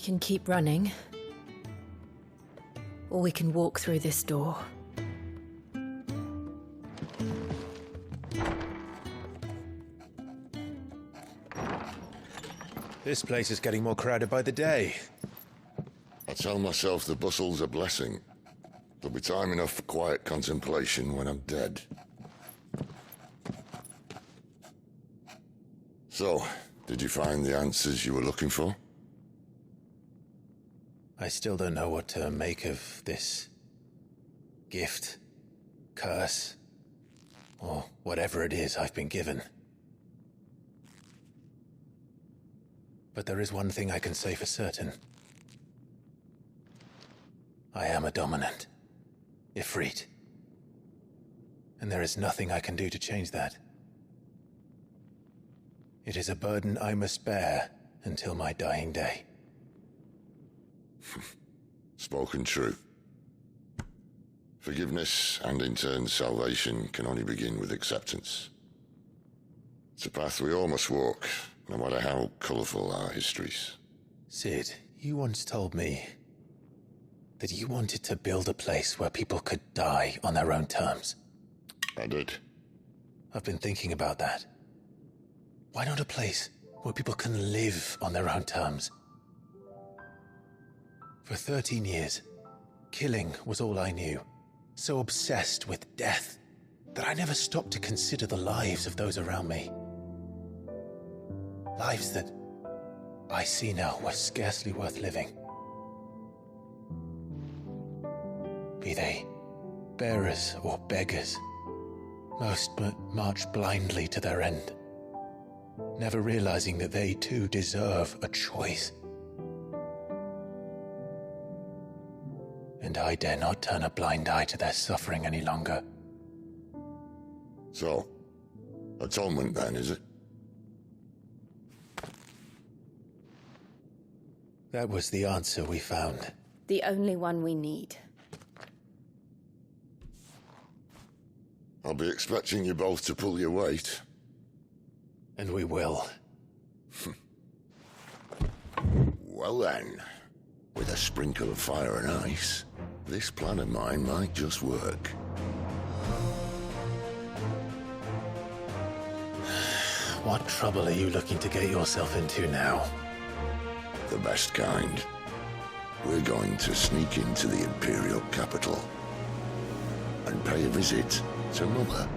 can keep running, or we can walk through this door. This place is getting more crowded by the day. I tell myself the bustle's a blessing. There'll be time enough for quiet contemplation when I'm dead. So, did you find the answers you were looking for? I still don't know what to make of this gift, curse, or whatever it is I've been given. But there is one thing I can say for certain. I am a dominant, Ifrit. And there is nothing I can do to change that. It is a burden I must bear until my dying day. Spoken true. Forgiveness, and in turn salvation, can only begin with acceptance. It's a path we all must walk, no matter how colourful our histories. Sid, you once told me that you wanted to build a place where people could die on their own terms. I did. I've been thinking about that. Why not a place where people can live on their own terms? For 13 years, killing was all I knew. So obsessed with death that I never stopped to consider the lives of those around me. Lives that I see now were scarcely worth living. Be they bearers or beggars, most but march blindly to their end, never realizing that they too deserve a choice. And I dare not turn a blind eye to their suffering any longer. So, atonement then, is it? That was the answer we found. The only one we need. I'll be expecting you both to pull your weight. And we will. Well then, with a sprinkle of fire and ice, this plan of mine might just work. What trouble are you looking to get yourself into now? The best kind. We're going to sneak into the Imperial capital and pay a visit to Mother.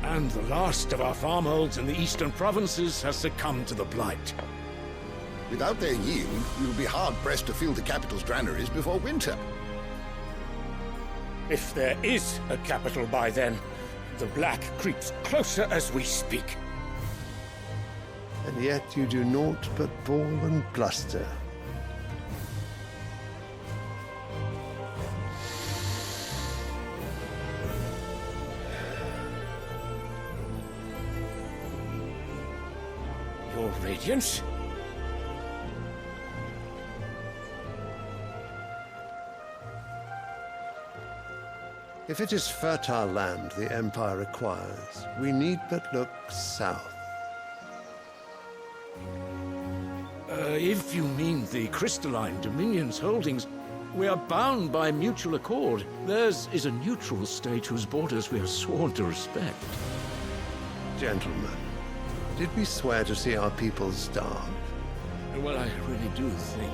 And the last of our farmholds in the eastern provinces has succumbed to the blight. Without their yield, we will be hard-pressed to fill the capital's granaries before winter. If there is a capital by then, the black creeps closer as we speak. And yet you do naught but bawl and bluster. Your Radiance? If it is fertile land the Empire requires, we need but look south. If you mean the crystalline Dominion's holdings, we are bound by mutual accord. Theirs is a neutral state whose borders we are sworn to respect. Gentlemen, did we swear to see our people starve? Well, I really do think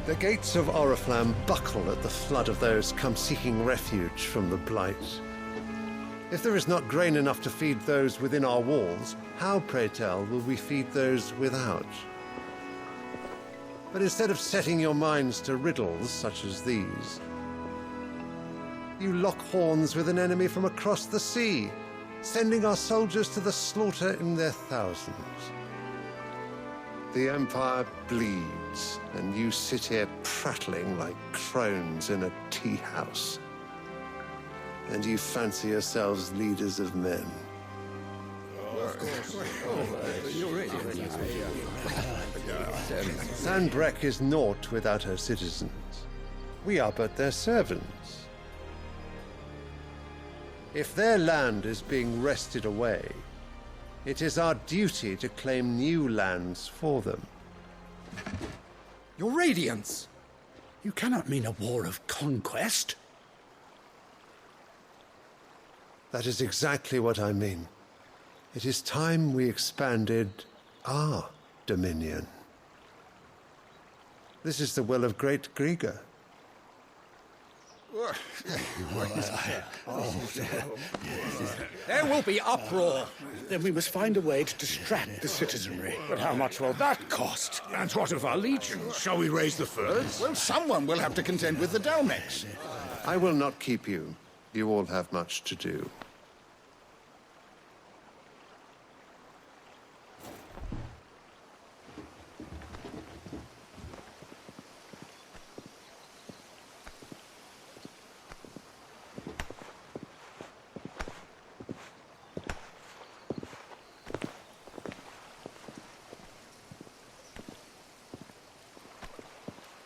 The gates of Oriflamme buckle at the flood of those come seeking refuge from the blight. If there is not grain enough to feed those within our walls, how, pray tell, will we feed those without? But instead of setting your minds to riddles such as these, you lock horns with an enemy from across the sea, sending our soldiers to the slaughter in their thousands. The Empire bleeds, and you sit here prattling like crones in a tea house. And you fancy yourselves leaders of men. Sandbreck is naught without her citizens. We are but their servants. If their land is being wrested away, it is our duty to claim new lands for them. Your Radiance! You cannot mean a war of conquest. That is exactly what I mean. It is time we expanded our dominion. This is the will of great Grieger. There will be uproar. Then we must find a way to distract the citizenry. But how much will that cost? And what of our legions? Shall we raise the furs? Well, someone will have to contend with the Dalmex. I will not keep you. You all have much to do.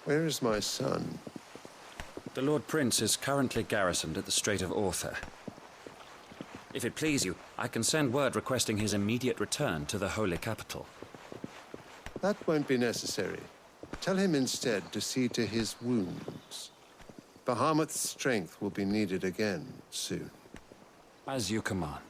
Where is my son? The Lord Prince is currently garrisoned at the Strait of Arthur. If it please you, I can send word requesting his immediate return to the Holy Capital. That won't be necessary. Tell him instead to see to his wounds. Bahamut's strength will be needed again soon. As you command.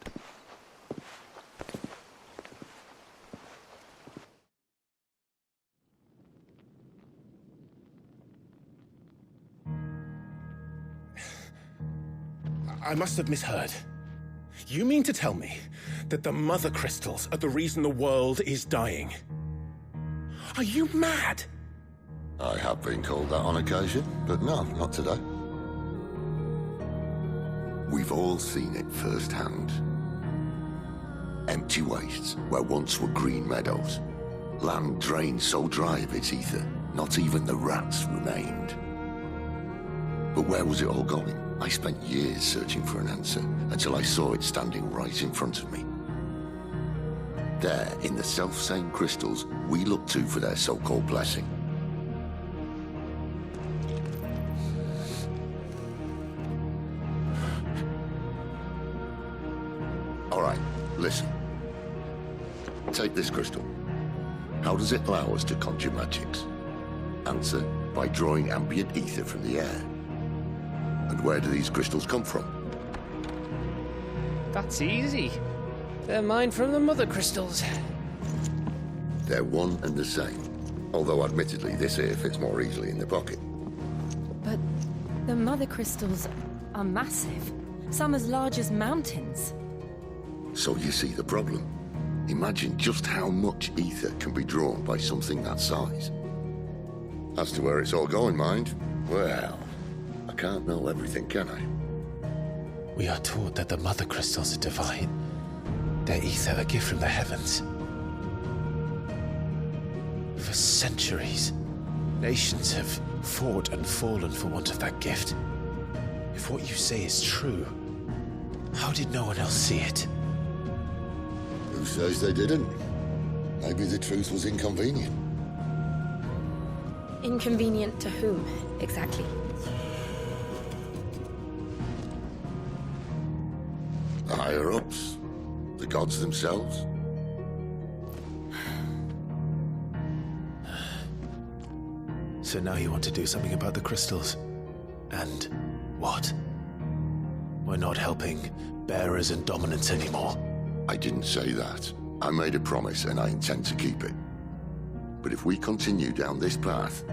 I must have misheard. You mean to tell me that the Mother Crystals are the reason the world is dying? Are you mad? I have been called that on occasion, but no, not today. We've all seen it firsthand. Empty wastes where once were green meadows. Land drained so dry of its ether, not even the rats remained. But where was it all going? I spent years searching for an answer until I saw it standing right in front of me. There, in the self-same crystals we look to for their so-called blessing. All right, listen. Take this crystal. How does it allow us to conjure magics? Answer, by drawing ambient ether from the air. And where do these crystals come from? That's easy. They're mine from the Mother Crystals. They're one and the same. Although admittedly this here fits more easily in the pocket. But the Mother Crystals are massive. Some as large as mountains. So you see the problem. Imagine just how much ether can be drawn by something that size. As to where it's all going, mind, well, I can't know everything, can I? We are taught that the Mother Crystals are divine. Their ether a gift from the heavens. For centuries, nations have fought and fallen for want of that gift. If what you say is true, how did no one else see it? Who says they didn't? Maybe the truth was inconvenient. Inconvenient to whom, exactly? The higher-ups? The gods themselves? So now you want to do something about the crystals? And what? We're not helping bearers and dominants anymore. I didn't say that. I made a promise and I intend to keep it. But if we continue down this path,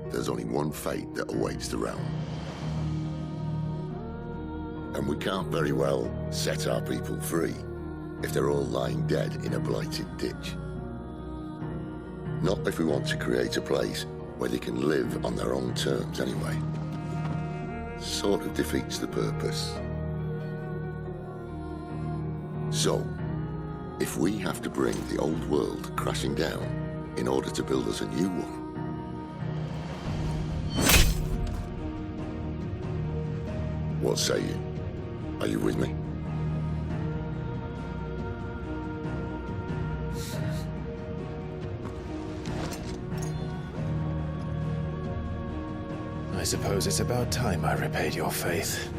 there's only one fate that awaits the realm. And we can't very well set our people free if they're all lying dead in a blighted ditch. Not if we want to create a place where they can live on their own terms anyway. Sort of defeats the purpose. So, if we have to bring the old world crashing down, in order to build us a new one. What say you? Are you with me? I suppose it's about time I repaid your faith.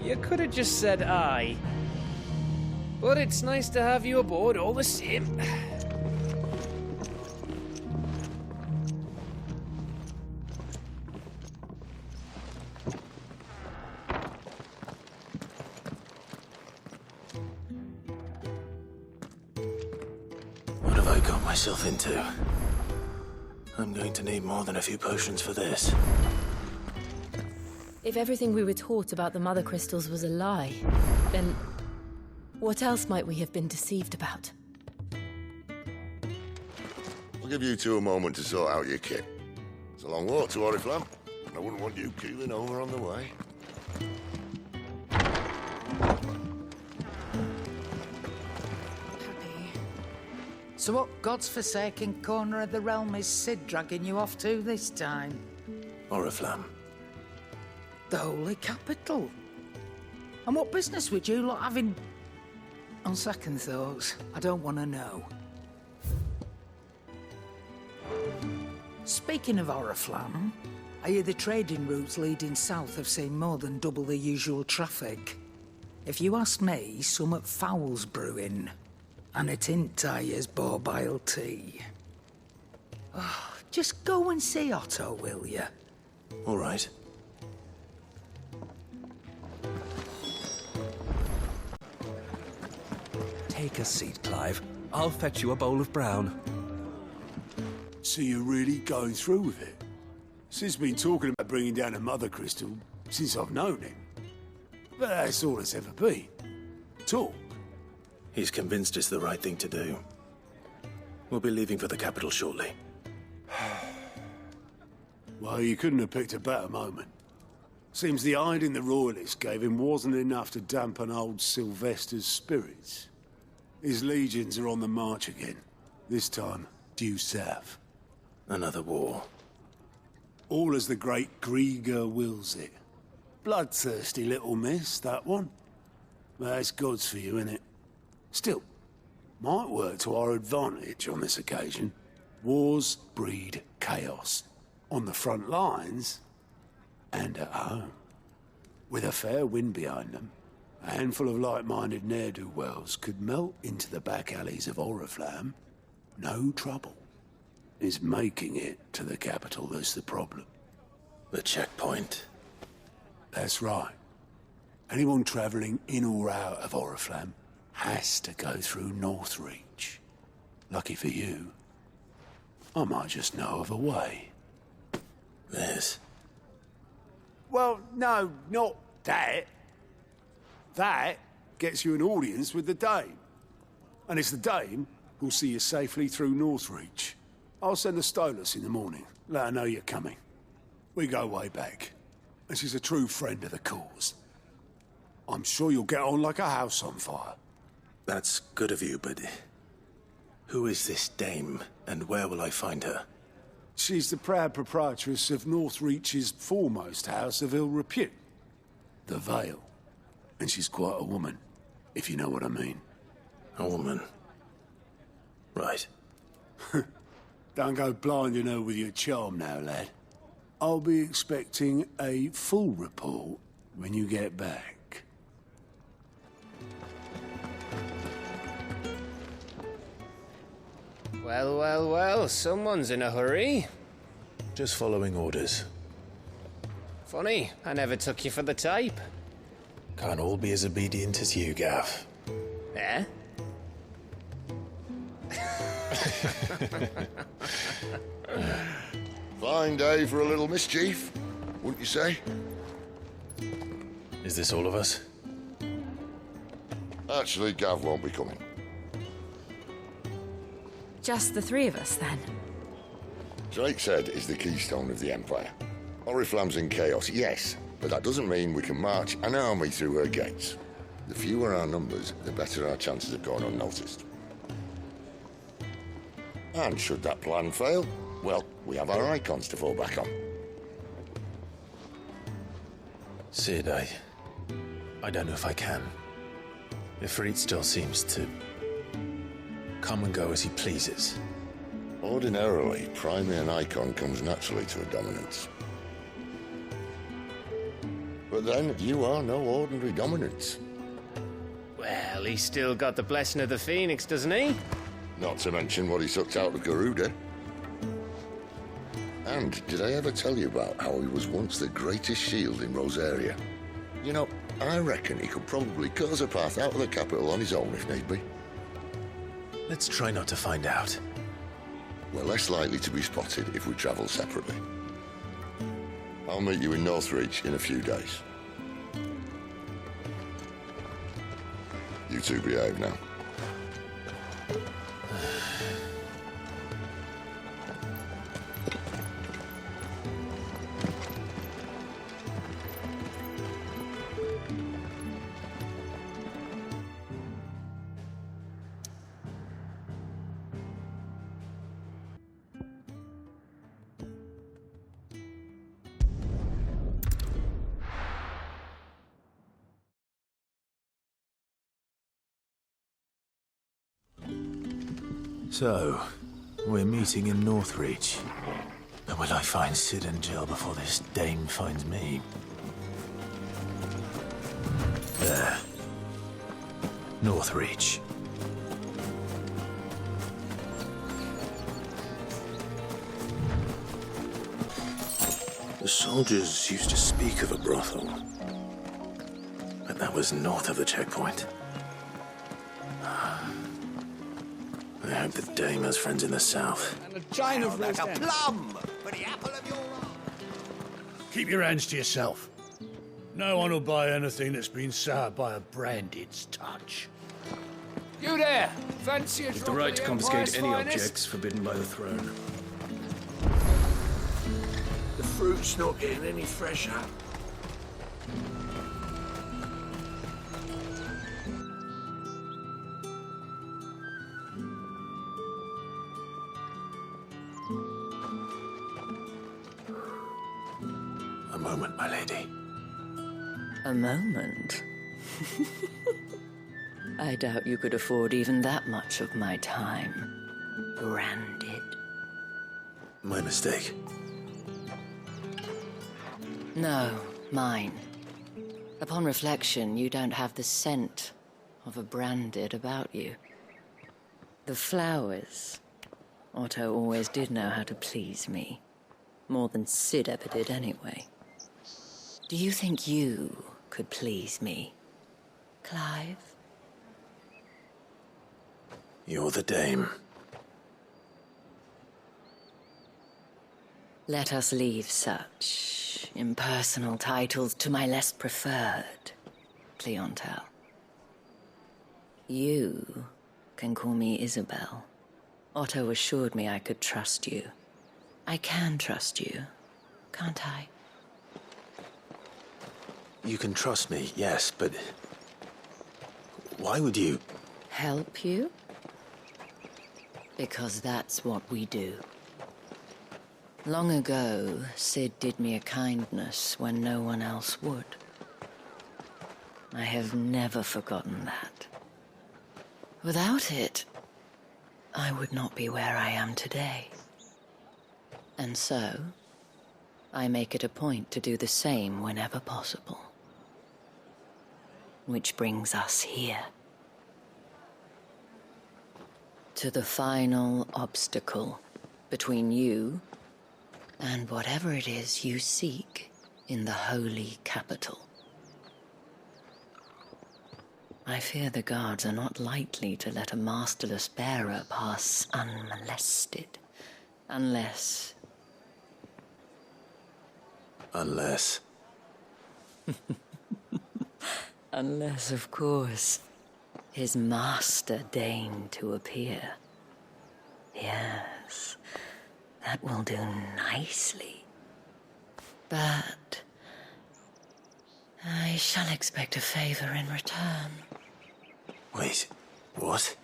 You could have just said aye. But it's nice to have you aboard all the same. What have I got myself into? I'm going to need more than a few potions for this. If everything we were taught about the Mother Crystals was a lie, then what else might we have been deceived about? I'll give you two a moment to sort out your kit. It's a long walk to Oriflamme, and I wouldn't want you keeling over on the way. So what God's forsaken corner of the realm is Cid dragging you off to this time? Oriflamme. The Holy Capital. And what business would you lot have in... On second thoughts, I don't want to know. Speaking of Oriflamme, I hear the trading routes leading south have seen more than double the usual traffic. If you ask me, summat foul's brewing. And a tint tires borbile tea. Oh, just go and see Otto, will you? All right. Take a seat, Clive. I'll fetch you a bowl of brown. So you're really going through with it? Sid's been talking about bringing down a Mother Crystal since I've known him. But that's all it's ever been. Talk. He's convinced it's the right thing to do. We'll be leaving for the capital shortly. Well, you couldn't have picked a better moment. Seems the hiding the Royalists gave him wasn't enough to dampen old Sylvester's spirits. His legions are on the march again. This time, due south. Another war. All as the great Grieger wills it. Bloodthirsty little miss, that one. But that's God's for you, innit? Still, might work to our advantage on this occasion. Wars breed chaos. On the front lines, and at home. With a fair wind behind them, a handful of like-minded ne'er-do-wells could melt into the back alleys of Oriflamme. No trouble. It's making it to the capital that's the problem. The checkpoint. That's right. Anyone travelling in or out of Oriflamme has to go through Northreach. Lucky for you, I might just know of a way. This? Well, no, not that. That gets you an audience with the Dame. And it's the Dame who'll see you safely through Northreach. I'll send the Stolas in the morning. Let her know you're coming. We go way back. And she's a true friend of the cause. I'm sure you'll get on like a house on fire. That's good of you, but... who is this Dame, and where will I find her? She's the proud proprietress of Northreach's foremost house of ill repute. The Vale. And she's quite a woman, if you know what I mean. A woman? Right. Don't go blinding her with your charm now, lad. I'll be expecting a full report when you get back. Well, well, well, someone's in a hurry. Just following orders. Funny, I never took you for the type. Can't all be as obedient as you, Gav. Eh? Fine day for a little mischief, wouldn't you say? Is this all of us? Actually, Gav won't be coming. Just the three of us, then? Drakeshead is the keystone of the Empire. Oriflamme's in chaos, yes, but that doesn't mean we can march an army through her gates. The fewer our numbers, the better our chances of going unnoticed. And should that plan fail, well, we have our icons to fall back on. Sid, I don't know if I can. Ifrit still seems to come and go as he pleases. Ordinarily, priming an icon comes naturally to a dominance. But then, you are no ordinary dominance. Well, he's still got the blessing of the Phoenix, doesn't he? Not to mention what he sucked out of Garuda. And did I ever tell you about how he was once the greatest shield in Rosaria? You know, I reckon he could probably cut us a path out of the capital on his own if need be. Let's try not to find out. We're less likely to be spotted if we travel separately. I'll meet you in Northreach in a few days. You two behave now. So, we're meeting in Northreach. But will I find Sid and Jill before this dame finds me? There. Northreach. The soldiers used to speak of a brothel, but that was north of the checkpoint. I hope the dame has friends in the south. And a giant of like a plum for the apple of your eye. Keep your hands to yourself. No one will buy anything that's been soured by a branded's touch. You there! Fancy a With the drop right of to the confiscate Empire's any finest? objects forbidden by the throne. The fruit's not getting any fresher. A moment, my lady. A moment? I doubt you could afford even that much of my time. Branded. My mistake. No, mine. Upon reflection, you don't have the scent of a branded about you. The flowers. Otto always did know how to please me. More than Sid ever did anyway. Do you think you could please me, Clive? You're the dame. Let us leave such impersonal titles to my less preferred clientele. You can call me Isabel. Otto assured me I could trust you. I can trust you, can't I? You can trust me, yes, but why would you? Help you? Because that's what we do. Long ago, Sid did me a kindness when no one else would. I have never forgotten that. Without it, I would not be where I am today. And so, I make it a point to do the same whenever possible. Which brings us here. To the final obstacle between you and whatever it is you seek in the holy capital. I fear the guards are not likely to let a masterless bearer pass unmolested, unless... Unless... Unless, of course, his master deigned to appear. Yes, that will do nicely. But I I shall expect a favor in return. Wait, what?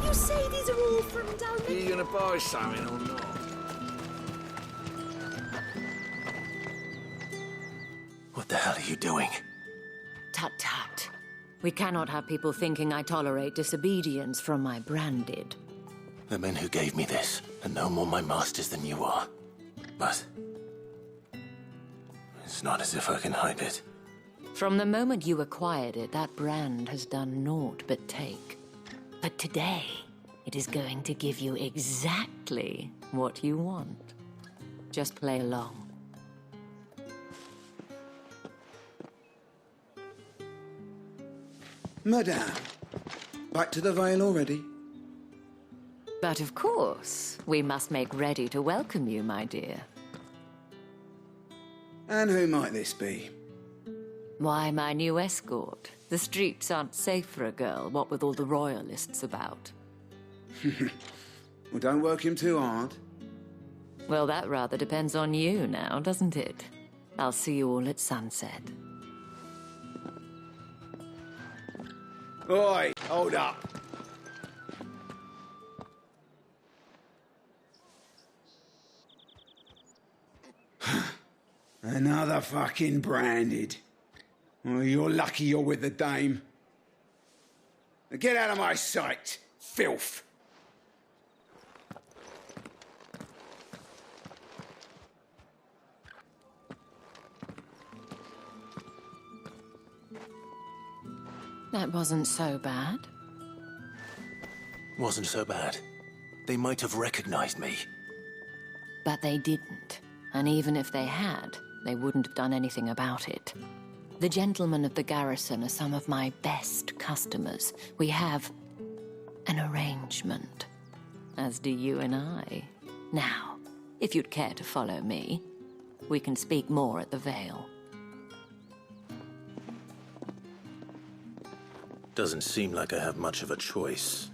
You say these are all from down Are you gonna buy something or not? What the hell are you doing? Tut tut. We cannot have people thinking I tolerate disobedience from my branded. The men who gave me this are no more my masters than you are. But it's not as if I can hide it. From the moment you acquired it, that brand has done naught but take. But today, it is going to give you exactly what you want. Just play along. Madame, back to the Vale already? But of course, we must make ready to welcome you, my dear. And who might this be? Why, my new escort. The streets aren't safe for a girl, what with all the royalists about. Well, don't work him too hard. Well, that rather depends on you now, doesn't it? I'll see you all at sunset. Oi, hold up. Another fucking branded. Well, you're lucky you're with the dame. Now get out of my sight, filth. That wasn't so bad. Wasn't so bad. They might have recognized me. But they didn't. And even if they had, they wouldn't have done anything about it. The gentlemen of the garrison are some of my best customers. We have an arrangement, as do you and I. Now, if you'd care to follow me, we can speak more at the Vale. Doesn't seem like I have much of a choice.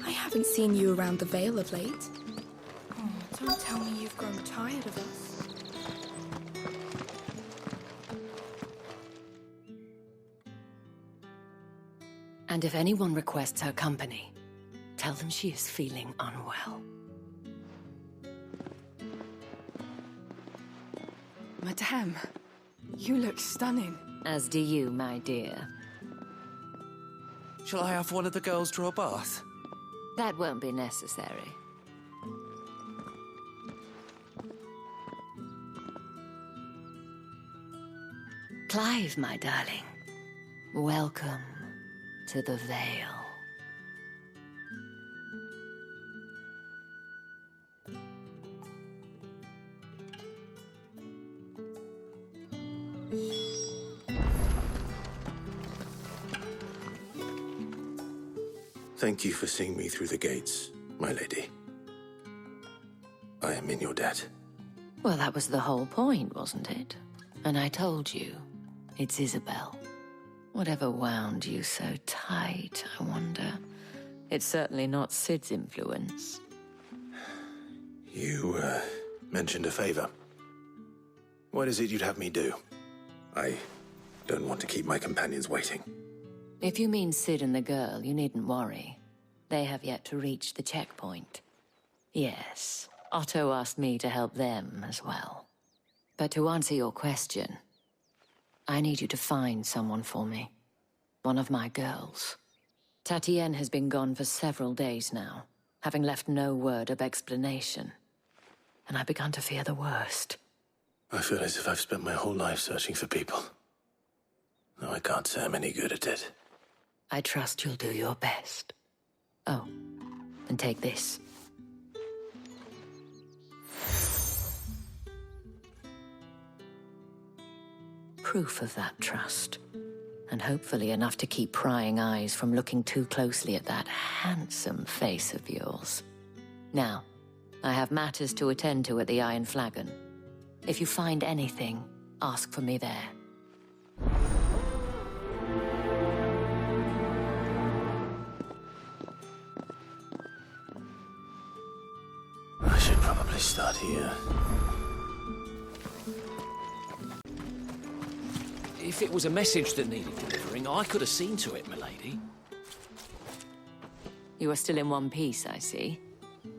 I haven't seen you around the Vale of late. Oh, don't tell me you've grown tired of us. And if anyone requests her company, tell them she is feeling unwell. Madame, you look stunning. As do you, my dear. Shall I have one of the girls draw a bath? That won't be necessary. Clive, my darling. Welcome to the Vale. Thank you for seeing me through the gates, my lady. I am in your debt. Well, that was the whole point, wasn't it? And I told you, it's Isabel. Whatever wound you so tight, I wonder. It's certainly not Sid's influence. You, mentioned a favor. What is it you'd have me do? I don't want to keep my companions waiting. If you mean Sid and the girl, you needn't worry. They have yet to reach the checkpoint. Yes, Otto asked me to help them as well. But to answer your question, I need you to find someone for me. One of my girls. Tatienne has been gone for several days now, having left no word of explanation. And I've begun to fear the worst. I feel as if I've spent my whole life searching for people. Though I can't say I'm any good at it. I trust you'll do your best. Oh, and take this. Proof of that trust. And hopefully enough to keep prying eyes from looking too closely at that handsome face of yours. Now, I have matters to attend to at the Iron Flagon. If you find anything, ask for me there. I should probably start here. If it was a message that needed delivering, I could have seen to it, milady. You are still in one piece, I see.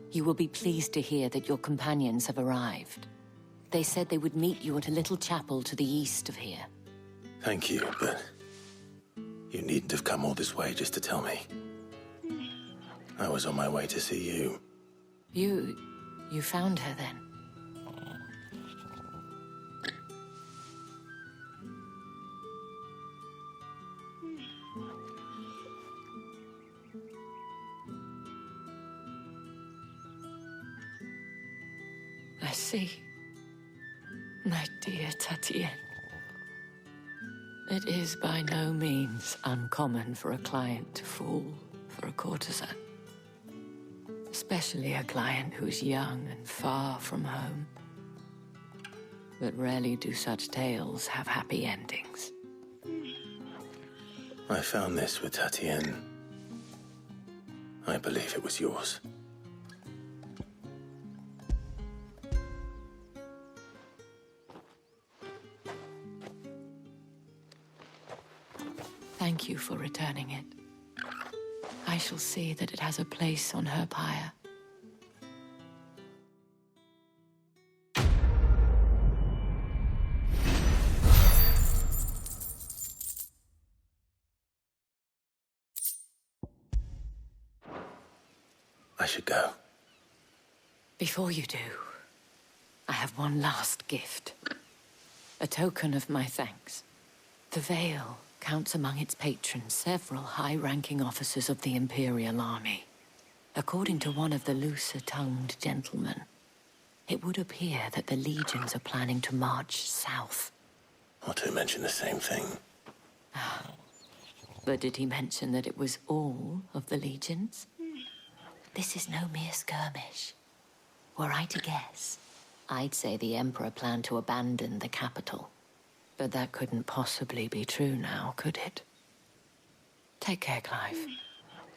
You will be pleased to hear that your companions have arrived. They said they would meet you at a little chapel to the east of here. Thank you, but you needn't have come all this way just to tell me. I was on my way to see you. You found her then? I see. My dear Tatienne. It is by no means uncommon for a client to fall for a courtesan. Especially a client who's young and far from home. But rarely do such tales have happy endings. I found this with Tatienne. I believe it was yours. Thank you for returning it. I shall see that it has a place on her pyre. I should go. Before you do, I have one last gift. A token of my thanks. The Vale counts among its patrons several high-ranking officers of the Imperial Army. According to one of the looser-tongued gentlemen, it would appear that the legions are planning to march south. Or to mention the same thing. But did he mention that it was all of the legions? This is no mere skirmish. Were I to guess, I'd say the Emperor planned to abandon the capital. But that couldn't possibly be true now, could it? Take care, Clive.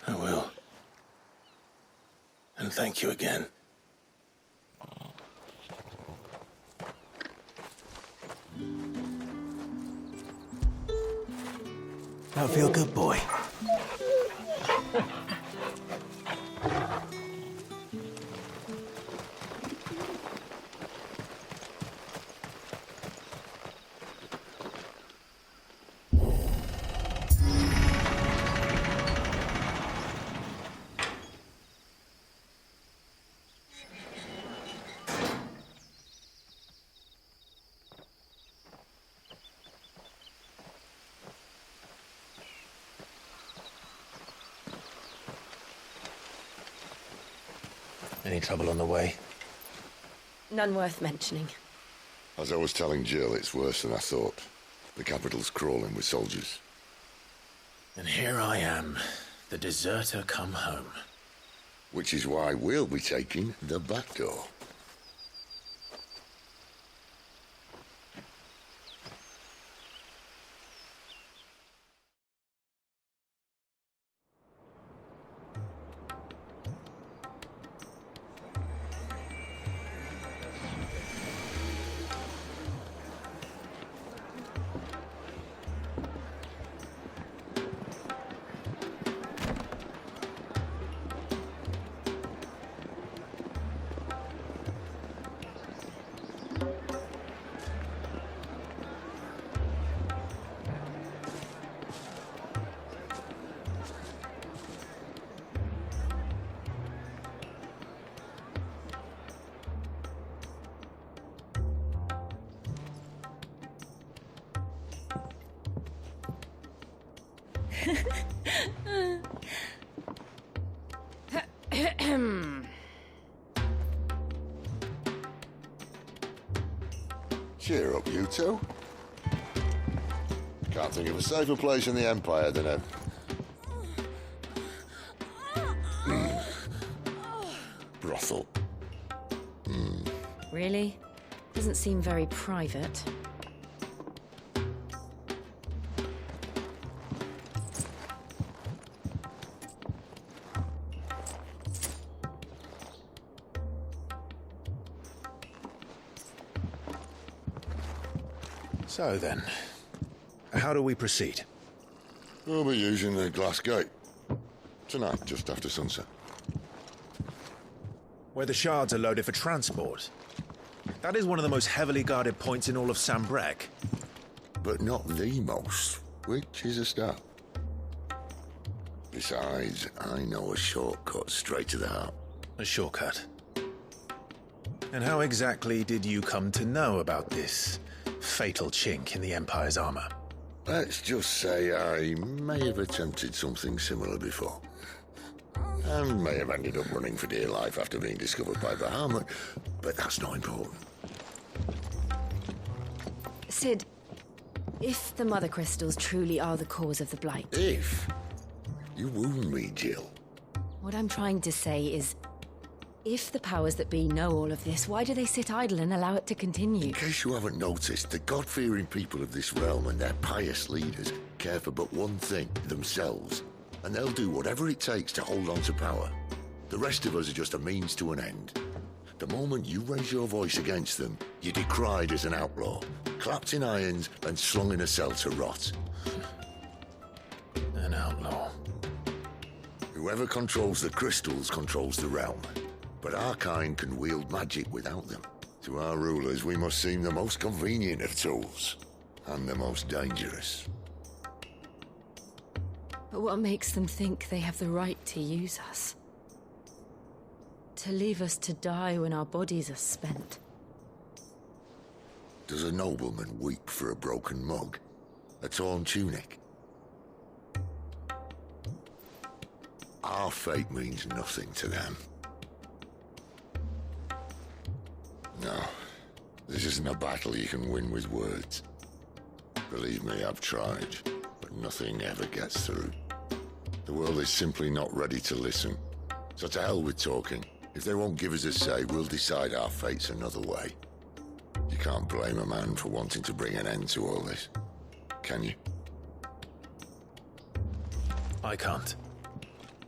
I will. And thank you again. Don't feel good, boy. Any trouble on the way? None worth mentioning. As I was telling Jill, it's worse than I thought. The capital's crawling with soldiers. And here I am, the deserter come home. Which is why we'll be taking the back door. Cheer up, you two. Can't think of a safer place in the Empire than a... brothel. Really? Doesn't seem very private. So then, how do we proceed? We'll be using the glass gate. Tonight, just after sunset. Where the shards are loaded for transport. That is one of the most heavily guarded points in all of Sambrec. But not the most, which is a start. Besides, I know a shortcut straight to the heart. A shortcut? And how exactly did you come to know about this fatal chink in the Empire's armor? Let's just say I may have attempted something similar before. And may have ended up running for dear life after being discovered by Bahamut, but that's not important. Sid, if the Mother Crystals truly are the cause of the Blight... If? You wound me, Jill. What I'm trying to say is, if the powers that be know all of this, why do they sit idle and allow it to continue? In case you haven't noticed, the God-fearing people of this realm and their pious leaders care for but one thing, themselves. And they'll do whatever it takes to hold on to power. The rest of us are just a means to an end. The moment you raise your voice against them, you're decried as an outlaw, clapped in irons and slung in a cell to rot. An outlaw. Whoever controls the crystals controls the realm. But our kind can wield magic without them. To our rulers, we must seem the most convenient of tools, and the most dangerous. But what makes them think they have the right to use us? To leave us to die when our bodies are spent? Does a nobleman weep for a broken mug? A torn tunic? Our fate means nothing to them. No, this isn't a battle you can win with words. Believe me, I've tried, but nothing ever gets through. The world is simply not ready to listen. So to hell with talking. If they won't give us a say, we'll decide our fates another way. You can't blame a man for wanting to bring an end to all this, can you? I can't.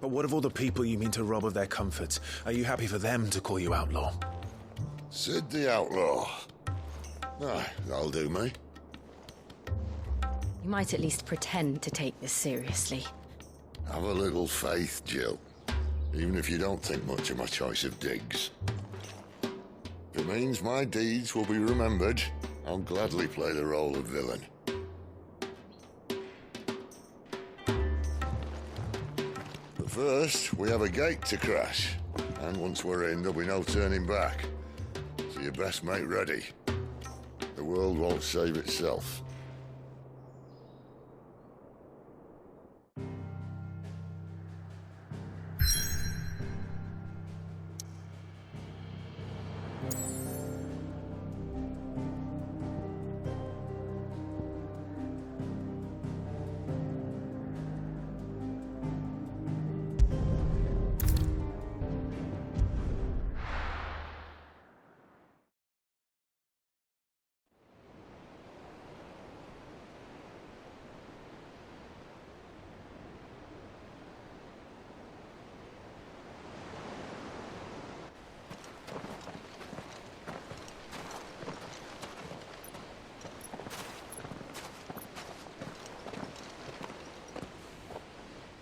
But what of all the people you mean to rob of their comforts? Are you happy for them to call you outlaw? Sid the Outlaw. Ah, that'll do me. You might at least pretend to take this seriously. Have a little faith, Jill. Even if you don't think much of my choice of digs. If it means my deeds will be remembered, I'll gladly play the role of villain. But first, we have a gate to crash. And once we're in, there'll be no turning back. So you best make ready. The world won't save itself.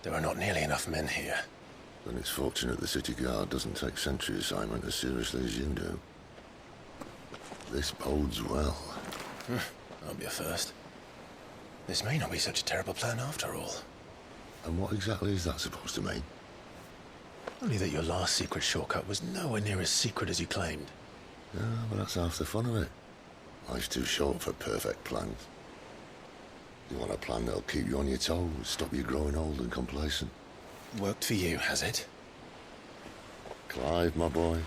There are not nearly enough men here. Then it's fortunate the city guard doesn't take sentry assignment as seriously as you do. This bodes well. That'll be a first. This may not be such a terrible plan after all. And what exactly is that supposed to mean? Only that your last secret shortcut was nowhere near as secret as you claimed. Yeah, but that's half the fun of it. Life's too short for perfect plans. You want a plan that'll keep you on your toes, stop you growing old and complacent. Worked for you, has it? Clive, my boy,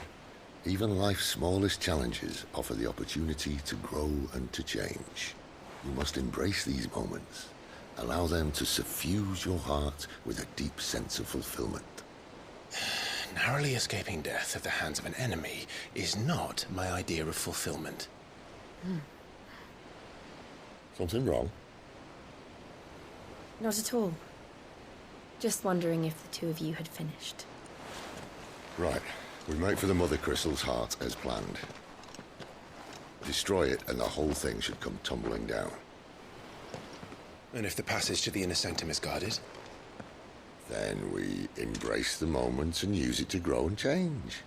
even life's smallest challenges offer the opportunity to grow and to change. You must embrace these moments. Allow them to suffuse your heart with a deep sense of fulfillment. narrowly escaping death at the hands of an enemy is not my idea of fulfillment. Something wrong? Not at all. Just wondering if the two of you had finished. Right. We make for the Mother Crystal's heart as planned. Destroy it and the whole thing should come tumbling down. And if the passage to the inner sanctum is guarded? Then we embrace the moment and use it to grow and change.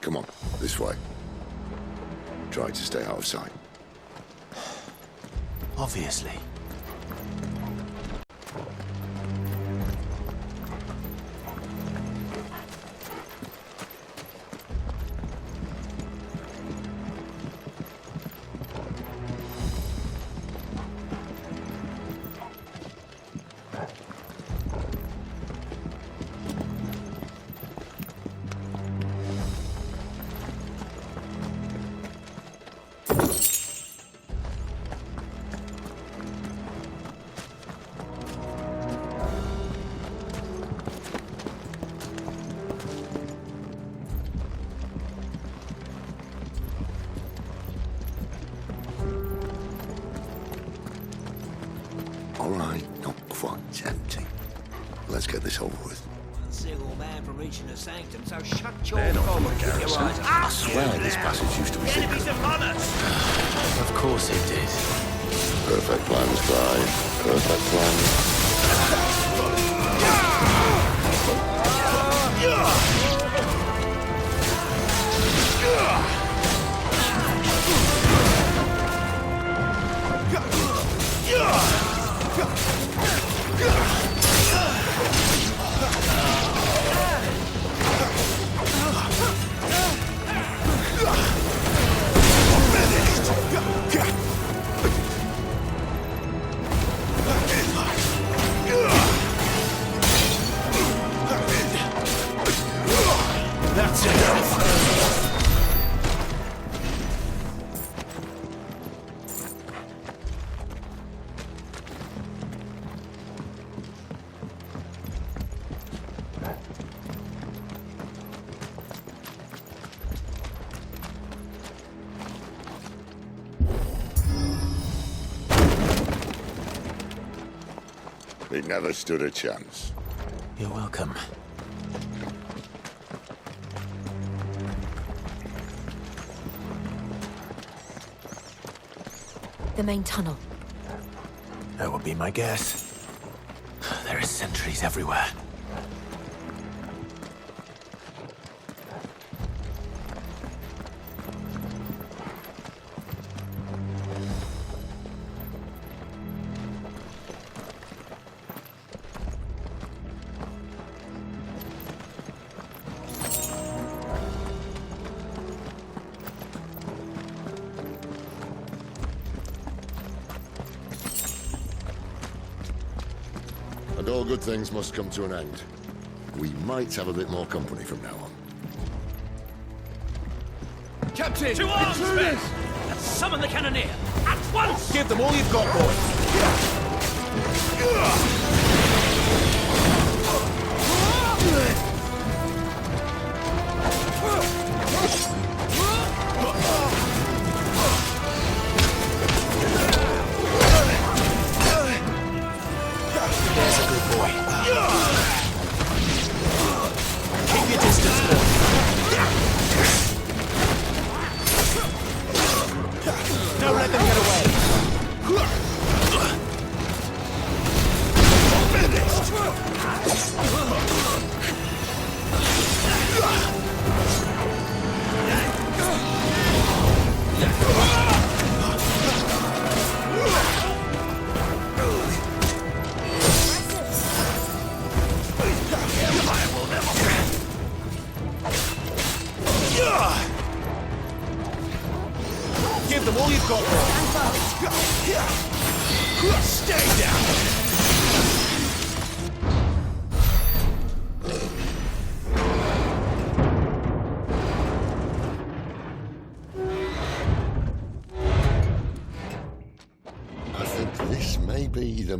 Come on, this way. Try to stay out of sight. Obviously. All right, not quite empty. Let's get this over with. Single man from reaching the sanctum, so shut your They're not gob from the and keep your garrison. eyes I up. swear this passage used to be Enemies secret. upon us! Of course it did. Perfect plans, Clive. Perfect plans. That's enough. He never stood a chance. You're welcome. The main tunnel. That would be my guess. There are sentries everywhere. And all good things must come to an end. We might have a bit more company from now on. Captain! To arms, men! And summon the cannoneer! At once! Give them all you've got, boys! There's a good boy. Keep your distance, boy. Don't let them get away.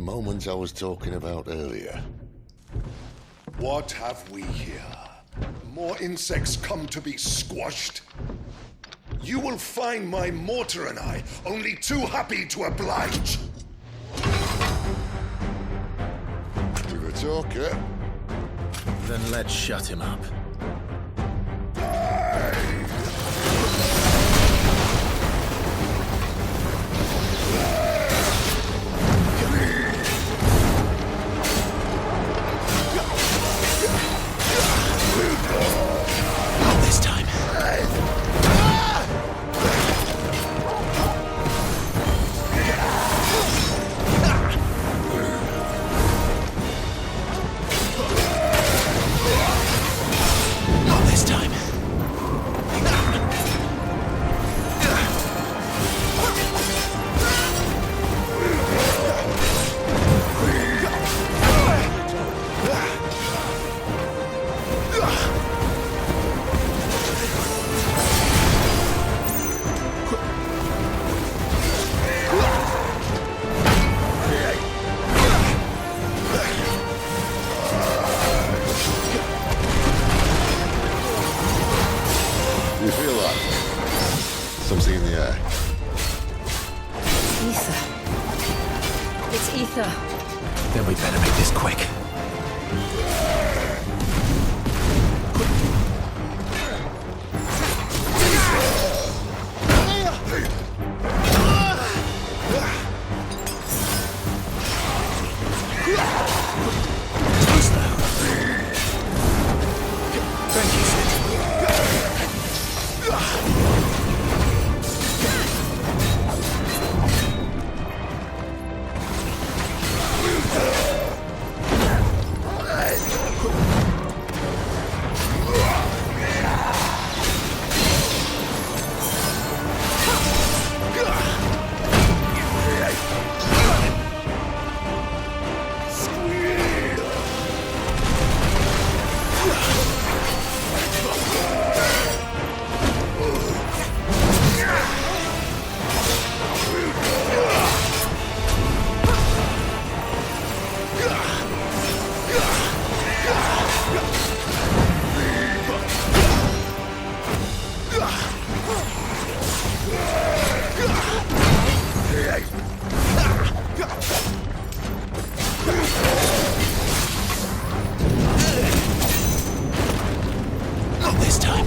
moment I was talking about earlier. What have we here? More insects come to be squashed? You will find my mortar and I only too happy to oblige. To the talker. Then let's shut him up. Not this time. Not this time. You feel that? Something in the air. Ether. It's ether. Then we better make this quick. Thank you, Sid. Not this time.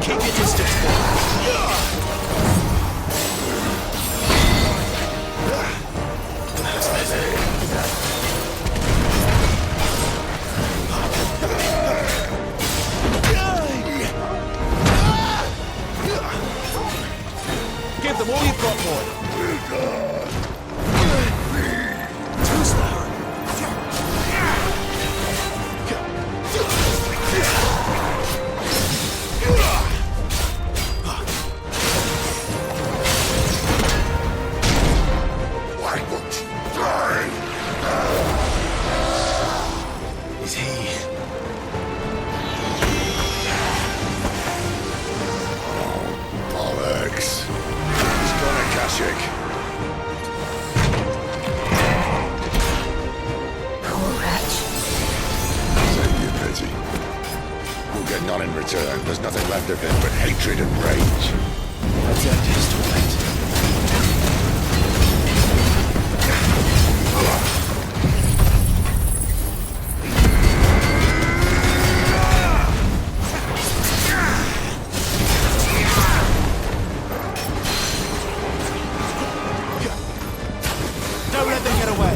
Keep your distance. That's better. Give them all you've got, boy. Too slow. Why won't you die? Is he? Bollocks. He's got a Kashik. Poor wretch. Save your pity. We'll get none in return. There's nothing left of him but hatred and rage. Let's end his torment. Don't let them get away.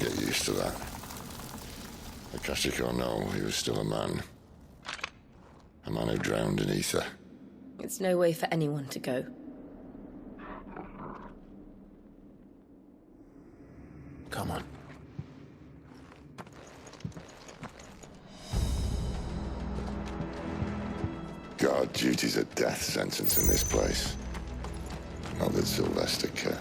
get used to that. Akashic or no, he was still a man. A man who drowned in ether. It's no way for anyone to go. Come on. Guard duty's a death sentence in this place. Not that Sylvester cares.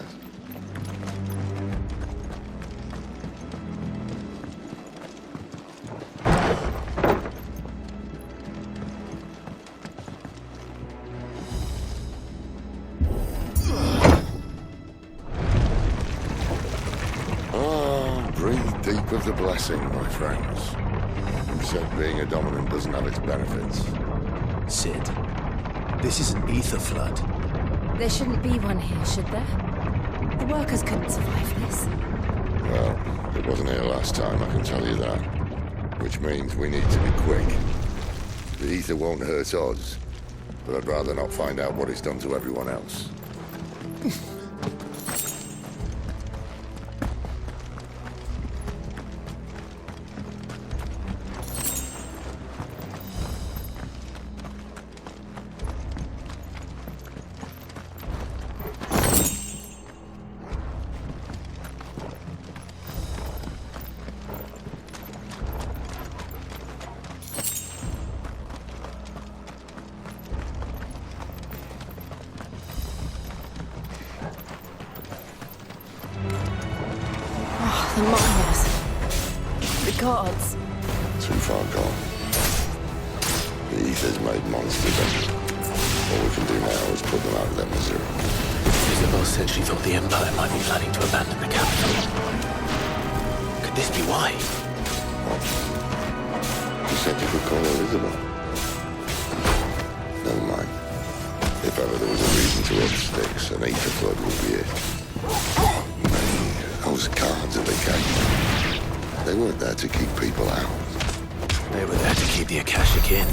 Breathe deep of the blessing, my friends. Who said being a dominant doesn't have its benefits? Sid, this is an ether flood. There shouldn't be one here, should there? The workers couldn't survive this. Well, it wasn't here last time, I can tell you that. Which means we need to be quick. The ether won't hurt us, but I'd rather not find out what it's done to everyone else. The miners. The gods. Too far gone. The ether's made monsters of them. All we can do now is put them out of their misery. Isabel said she thought the Empire might be planning to abandon the capital. Could this be why? What? You said you could call her Isabel. Never mind. If ever there was a reason to up sticks, an ether flood would be it. Those guards at the gate. They weren't there to keep people out. They were there to keep the Akashic in.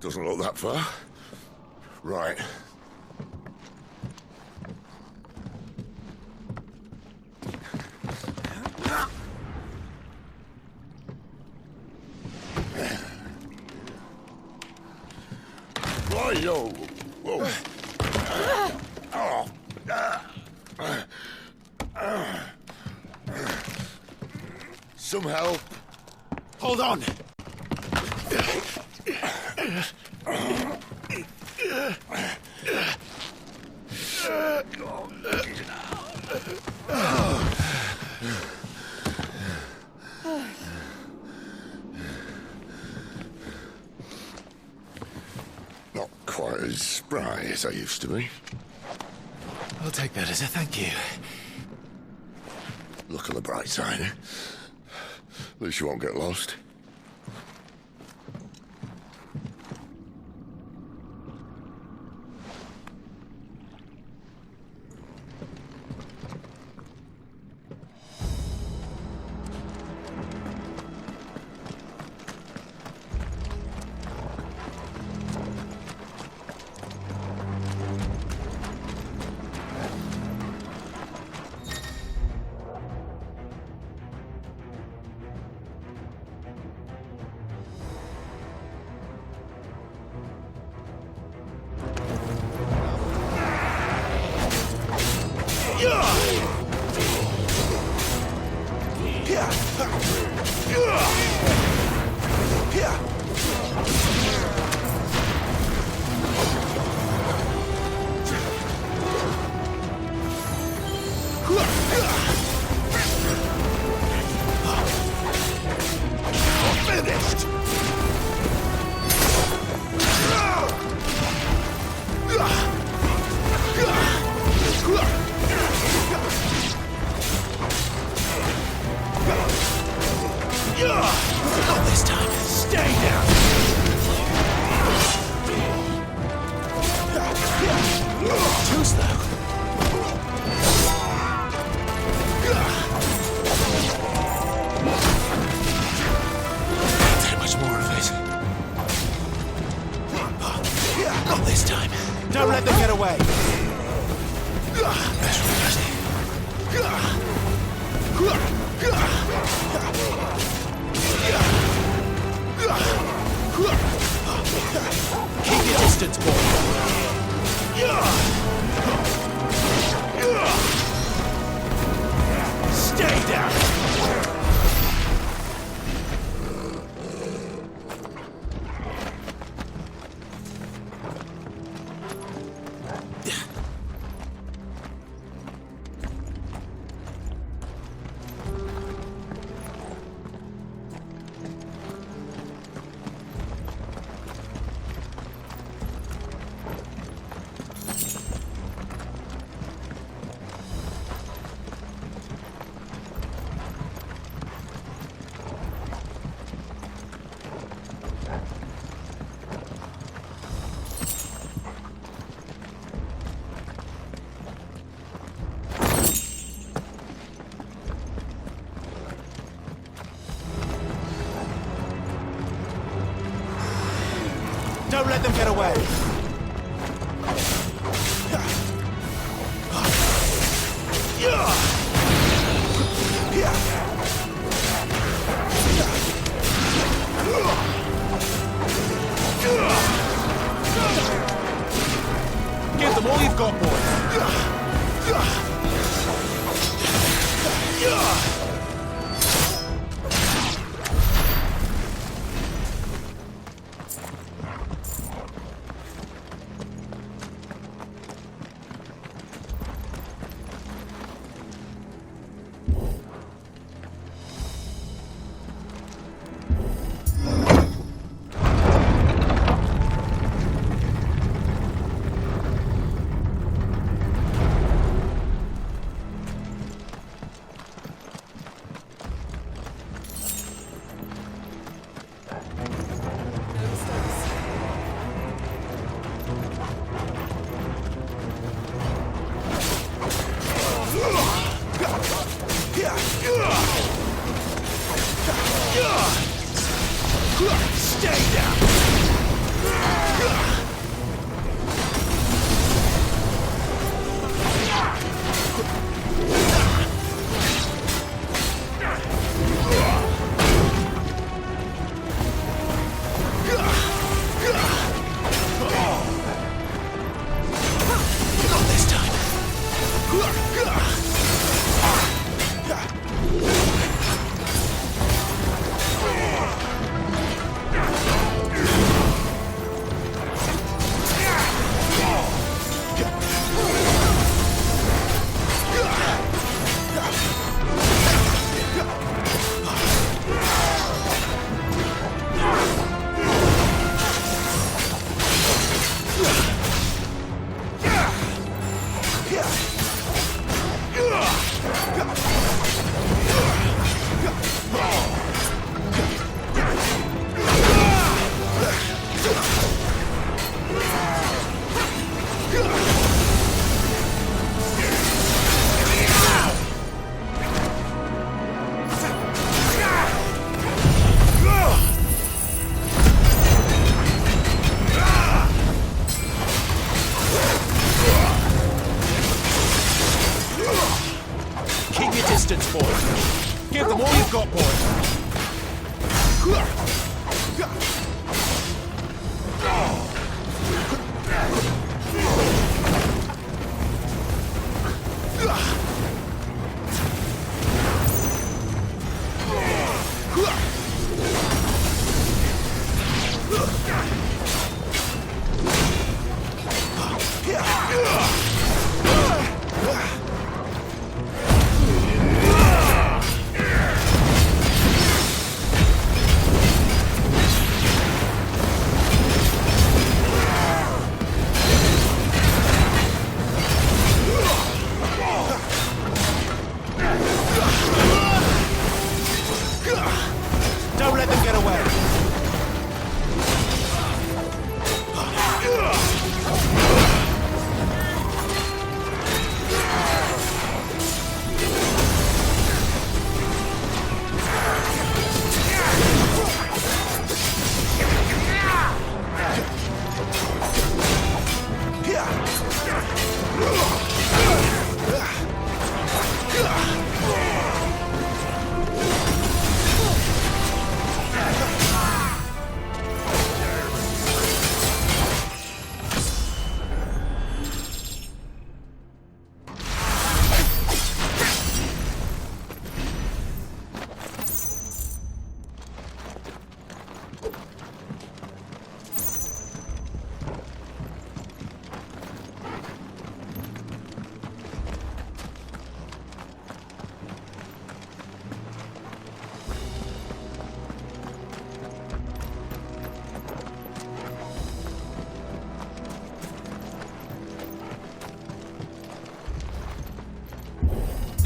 Doesn't look that far. Right. Whoa, whoa. Some help. Hold on. Not quite as spry as I used to be. I'll take that as a thank you. Look on the bright side, eh? At least you won't get lost. Finished! Not this time. Stay down. Too slow. Can't take much more of it. Not this time. Don't let them get away. That's keep your distance, boy. Stay down. Don't let them get away. Give them all you've got, boy. Stay down. Not this time. Keep your distance, boy. Give them all you've got, boy.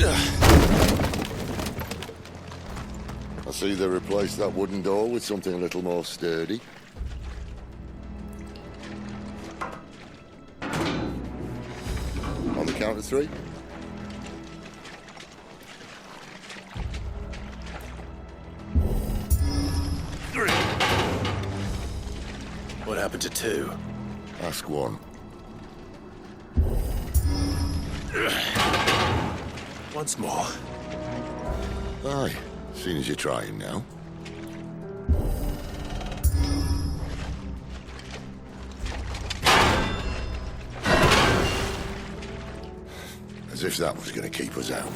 I see they replaced that wooden door with something a little more sturdy. On the count of 3. What happened to 2? Ask 1. Once more. Aye, seeing as you're trying now. As if that was going to keep us out.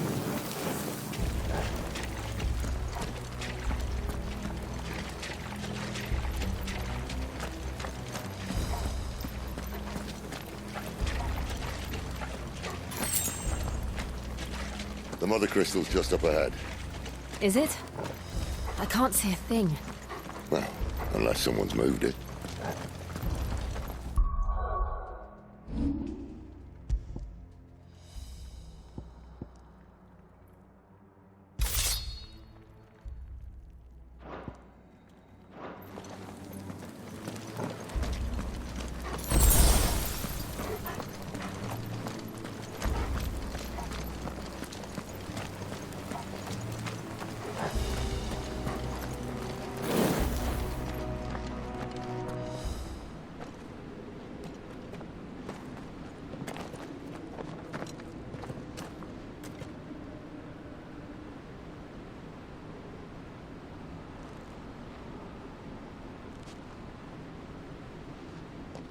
The mother crystal's just up ahead. Is it? I can't see a thing. Well, unless someone's moved it.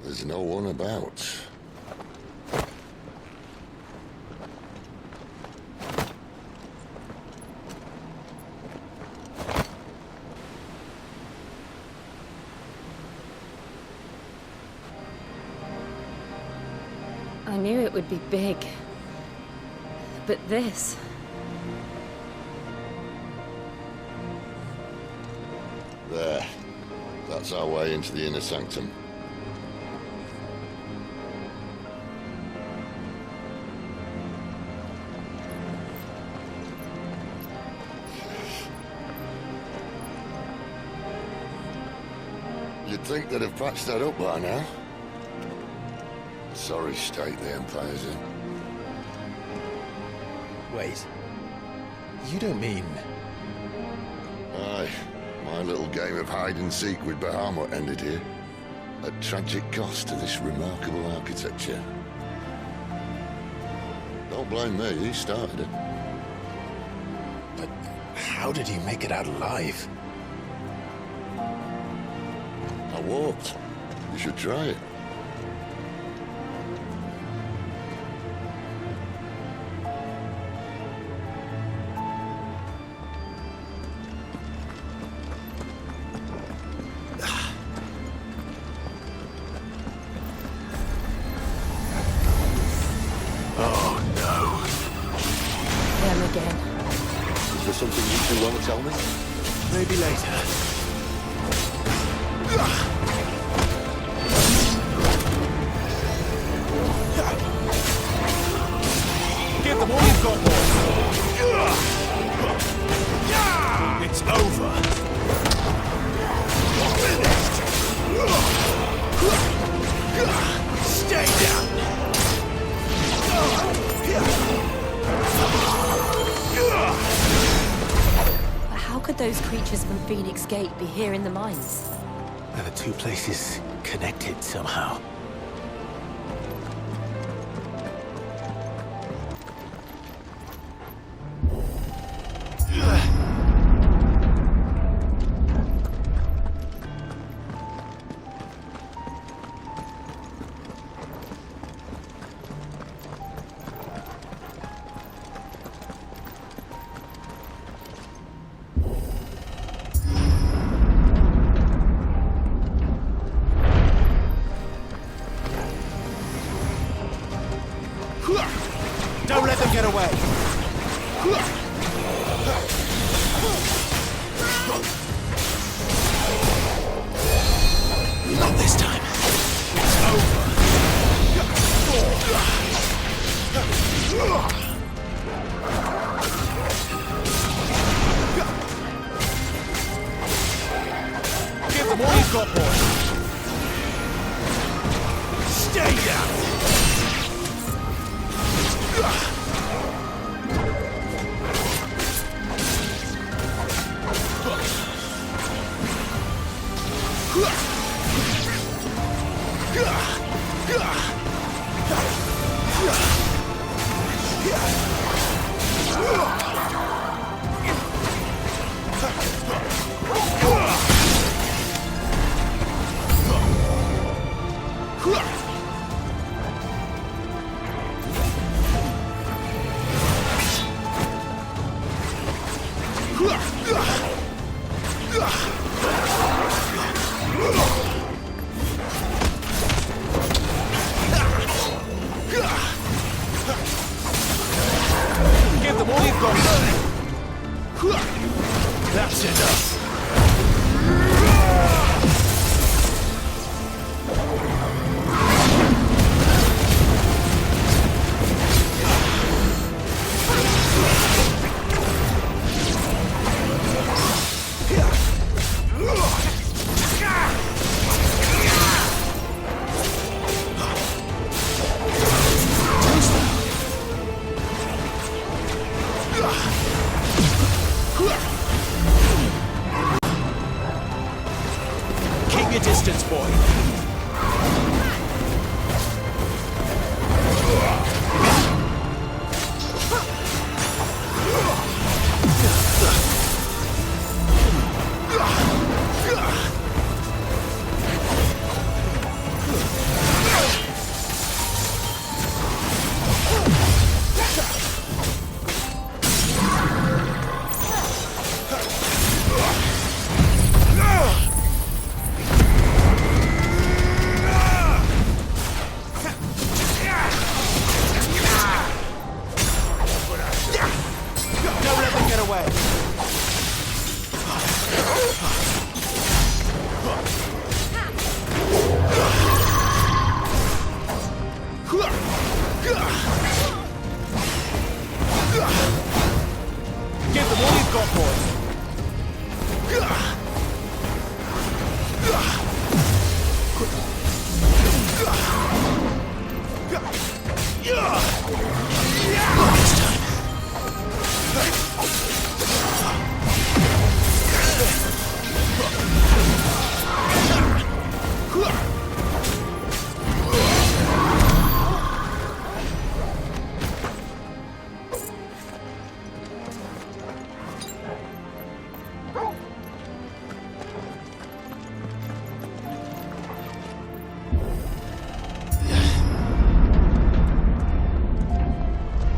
There's no one about. I knew it would be big. But this... There. That's our way into the inner sanctum. You'd think they'd have patched that up by now. Sorry state the Empire's in. Wait. You don't mean... Aye. My little game of hide-and-seek with Bahamut ended here. A tragic cost to this remarkable architecture. Don't blame me, he started it. But how did he make it out alive? I walked. You should try it. Oh, no. Them again. Is there something you two want to tell me? Maybe later. Give them all you've got, boys. It's over. Stay down. But how could those creatures from Phoenix Gate be here in the mines? Are the two places connected somehow? That's enough. Keep your distance, boy. Don't let them get away. Give them all you've got, boys.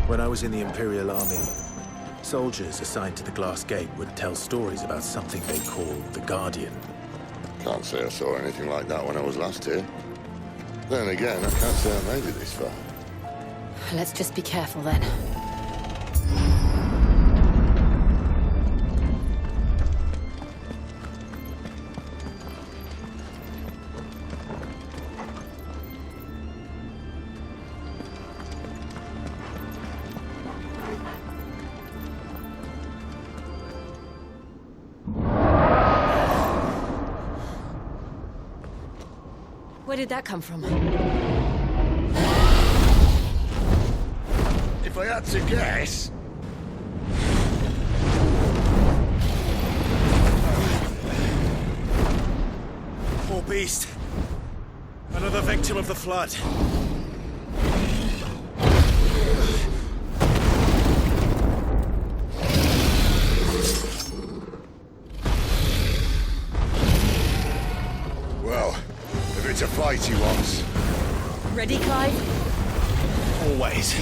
When I was in the Imperial Army, soldiers assigned to the Glass Gate would tell stories about something they called the Guardian. Can't say I saw anything like that when I was last here. Then again, I can't say I made it this far. Let's just be careful then. Where did that come from? If I had to guess... Poor beast. Another victim of the flood. Well, if it's a fight he wants. Ready, Clive? Always.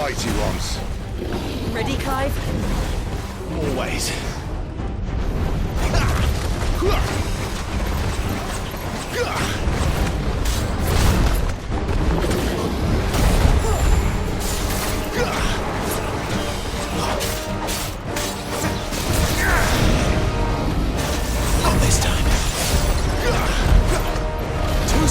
mighty ones. Ready, Clive? Always. Not this time. Too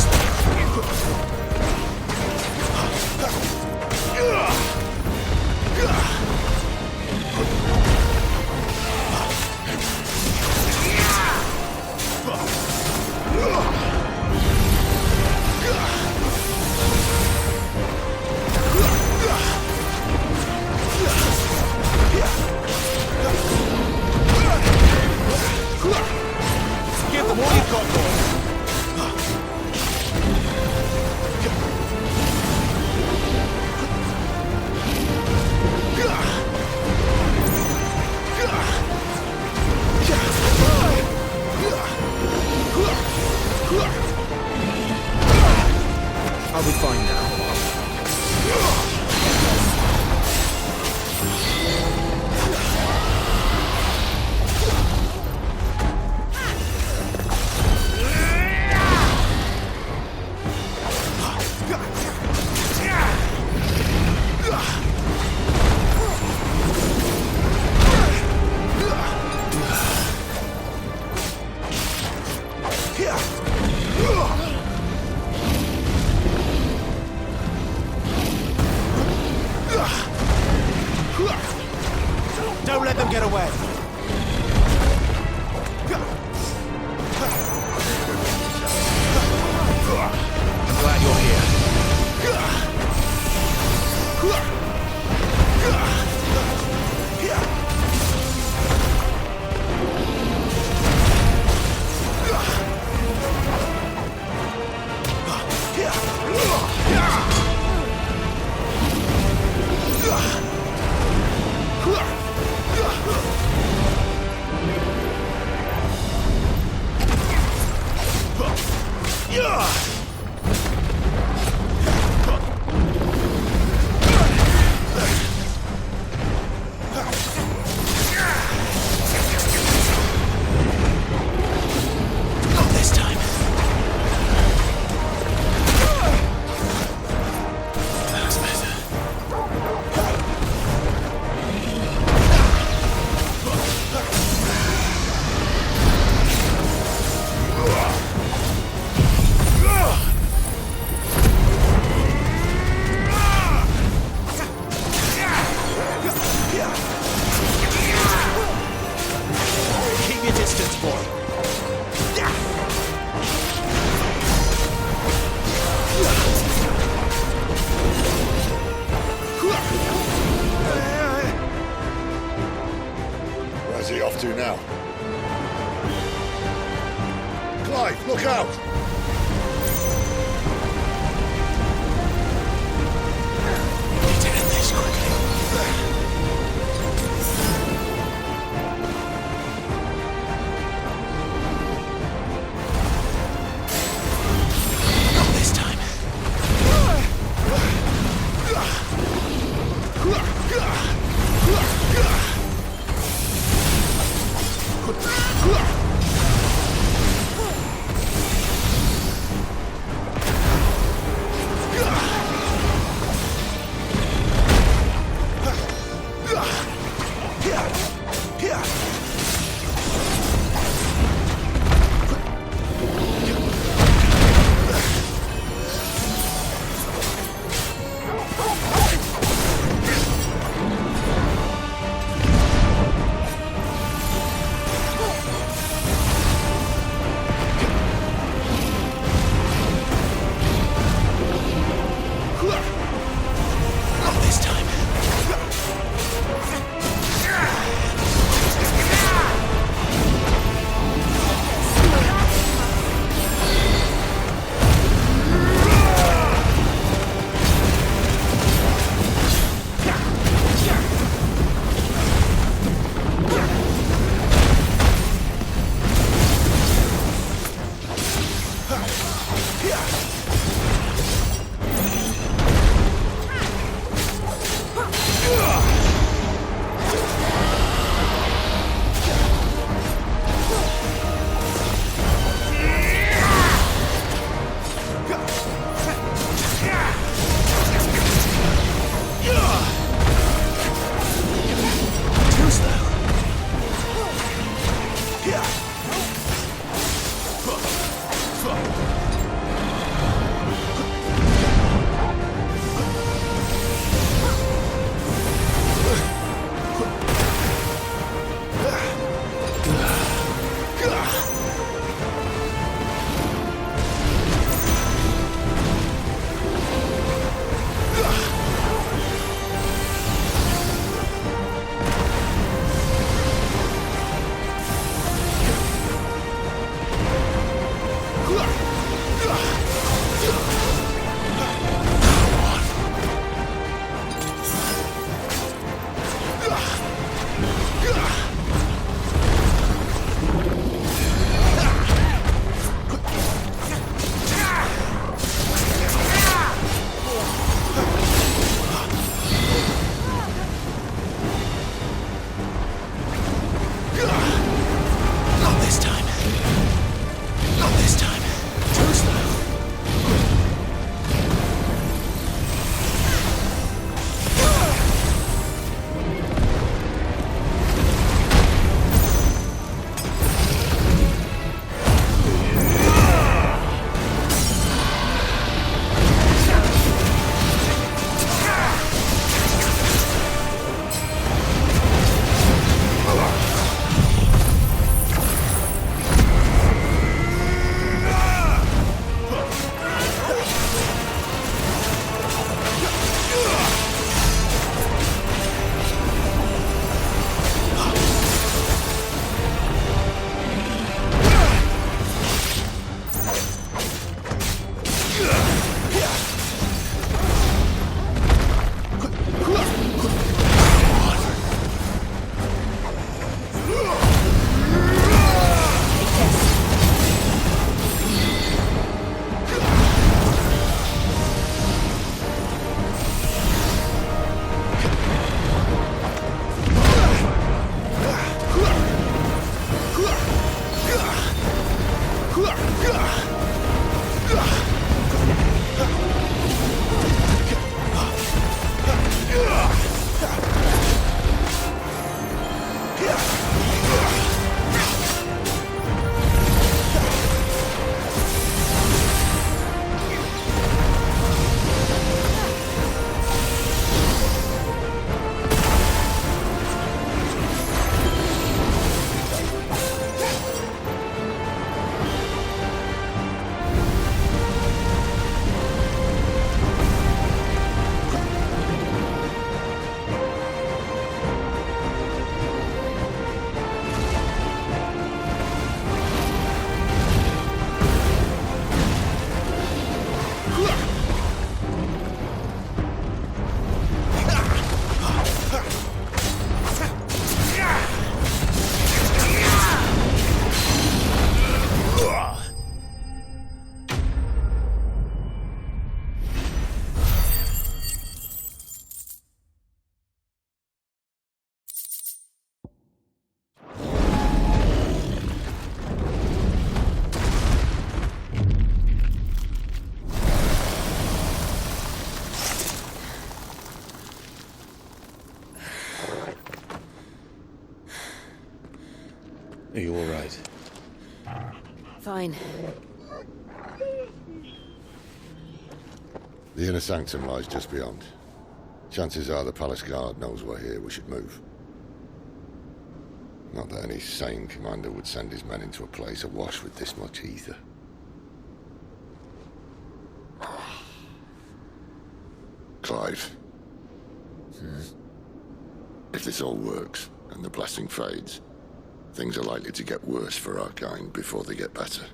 Give them all you've got, boy. I'll be fine now. Don't let them get away. I'm glad you're here. Not this time. That's better. Keep your distance, boy. Where's he off to now? Clive, look out! Need to end this quickly. Not this time. you all right? Fine. The inner sanctum lies just beyond. Chances are the palace guard knows we're here. We should move. Not that any sane commander would send his men into a place awash with this much ether. Clive. If this all works, and the blessing fades, things are likely to get worse for our kind before they get better.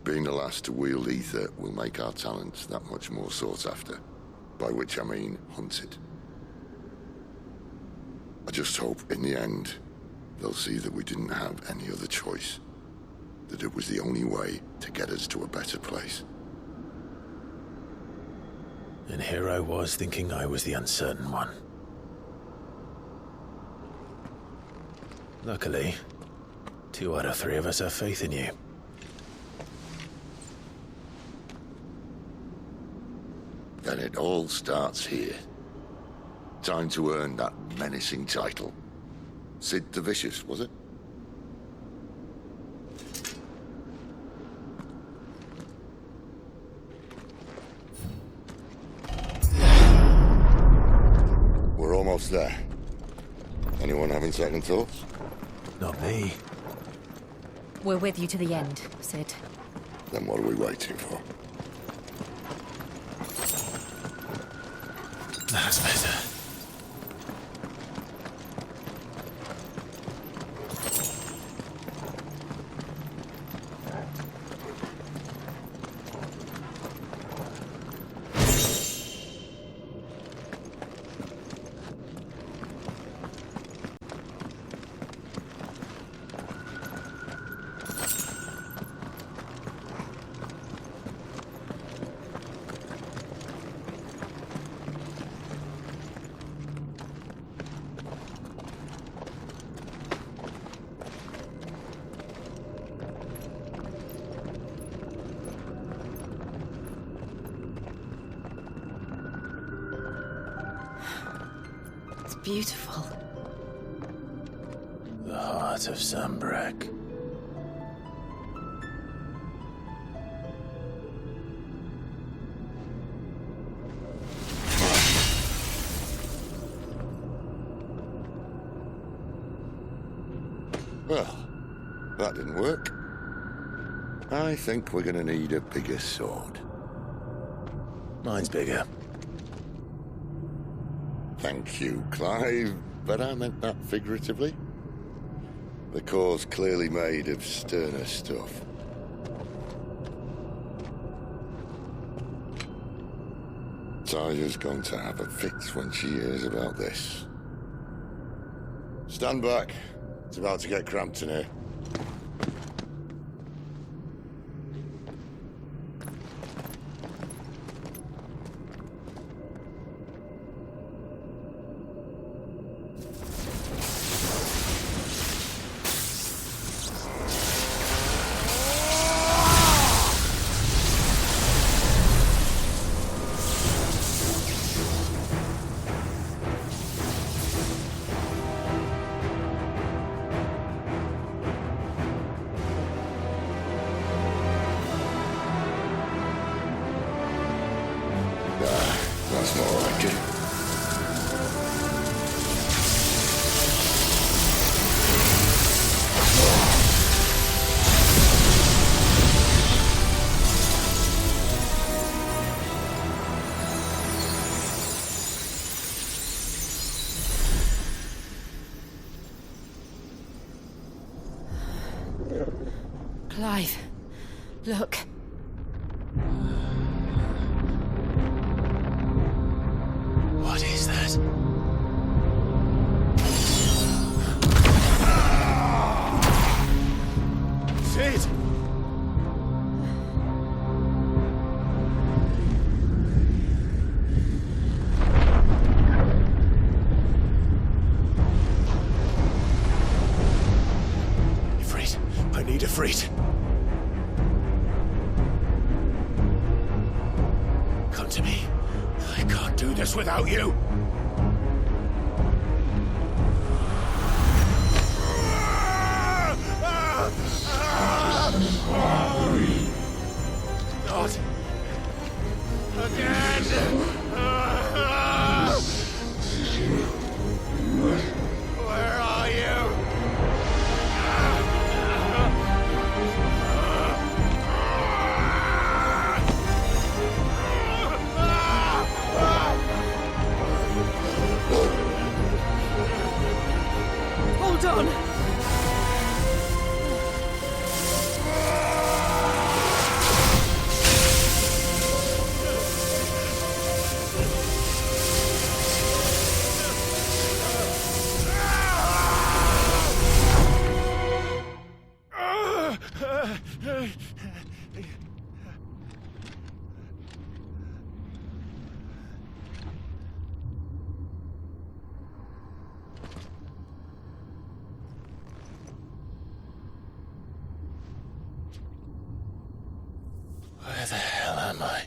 Being the last to wield ether will make our talents that much more sought after. By which I mean hunted. I just hope, in the end, they'll see that we didn't have any other choice. That it was the only way to get us to a better place. And here I was thinking I was the uncertain one. Luckily, 2 out of 3 of us have faith in you. Then it all starts here. Time to earn that menacing title. Sid the Vicious, was it? We're almost there. Anyone having second thoughts? Not me. We're with you to the end, Sid. Then what are we waiting for? That's better. Beautiful. The heart of Sambrek. Well, that didn't work. I think we're gonna need a bigger sword. Mine's bigger. Thank you, Clive, but I meant that figuratively. The core's clearly made of sterner stuff. Taya's going to have a fit when she hears about this. Stand back. It's about to get cramped in here. That's more like it. Clive, look. What is that? Sid! Ifrit, I need Ifrit. Come to me. I can't do this without you. Where the hell am I?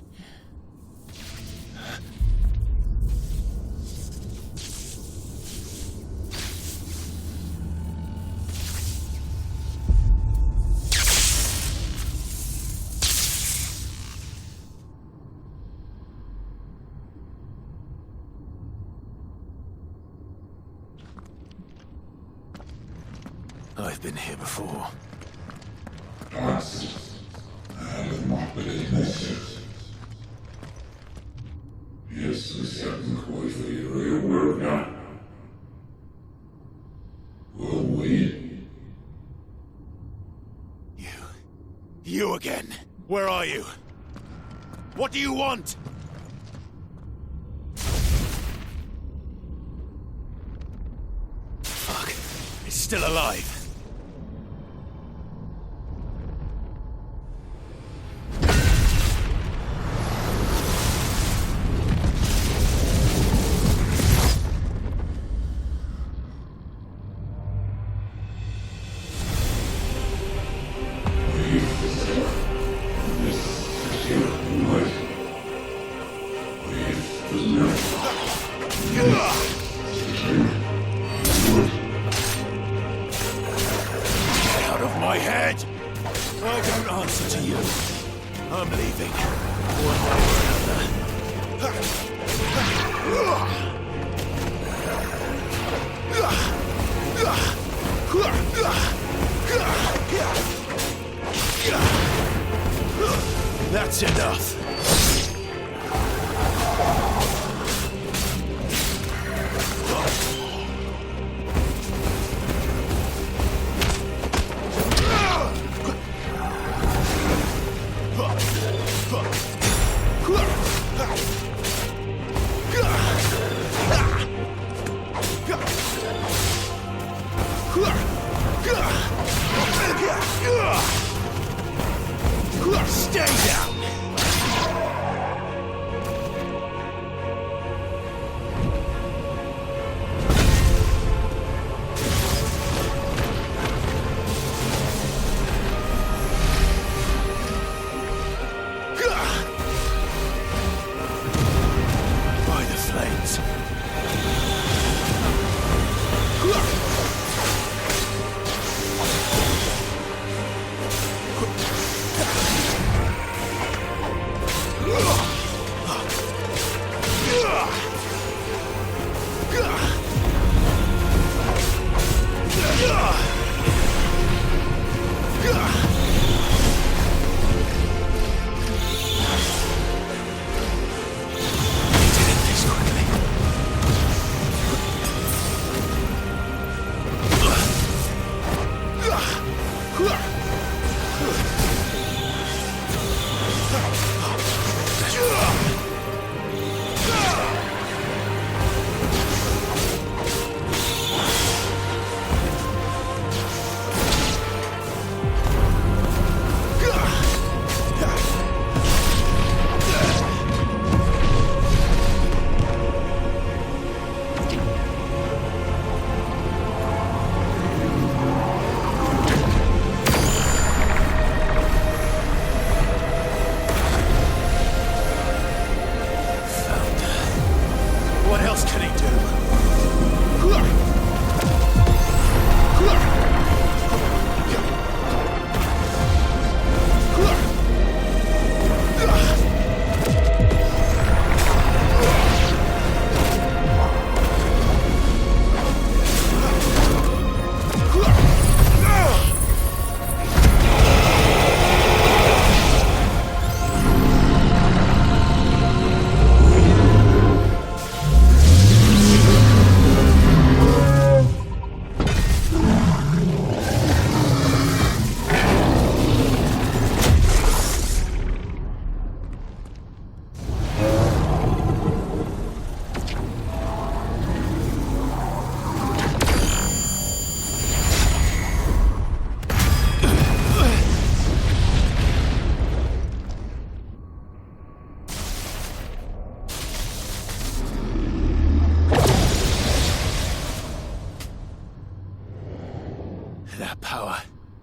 I've been here before. You again. Where are you? What do you want? Fuck. It's still alive. That's enough. Stay down! By the flames.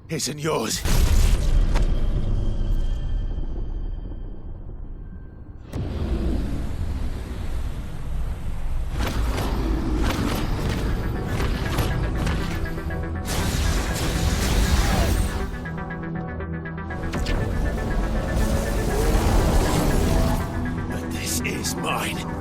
isn't yours. But this is mine.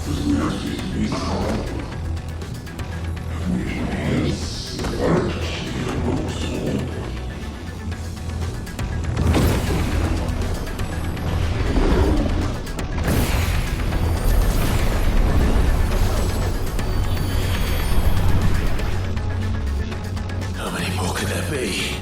How many more could there be?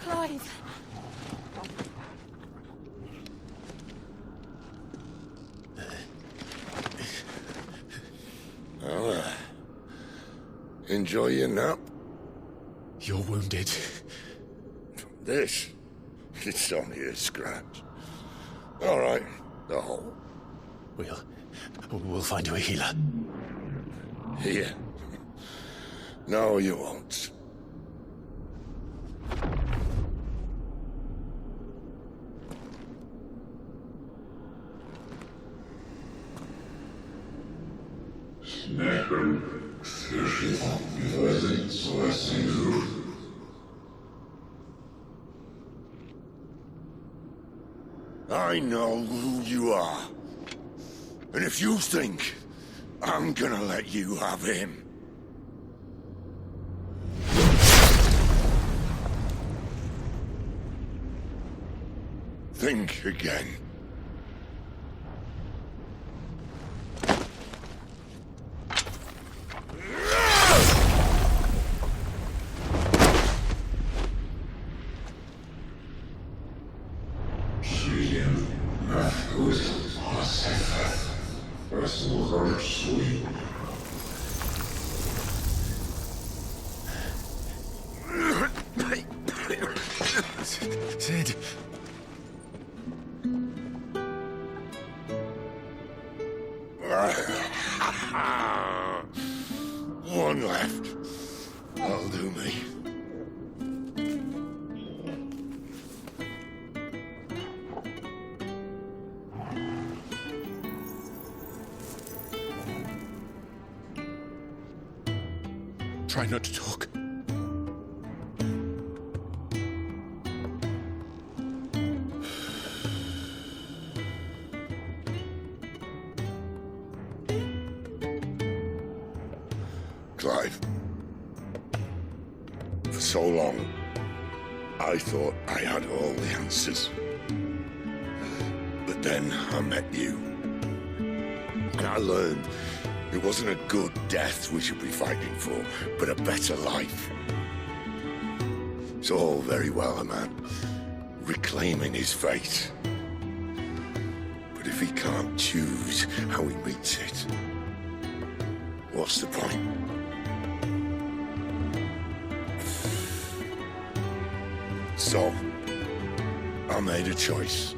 Clive. Well, enjoy your nap. You're wounded. This? It's only a scratch. All right, the hole. We'll find you a healer. Here? No, you won't. I know who you are. And if you think I'm gonna let you have him... think again. Sid. One left. That'll do me. Try not to talk. Clive. For so long, I thought I had all the answers. But then I met you. And I learned it wasn't a good death we should be fighting for, but a better life. It's all very well, a man reclaiming his fate. But if he can't choose how he meets it, what's the point? So, I made a choice.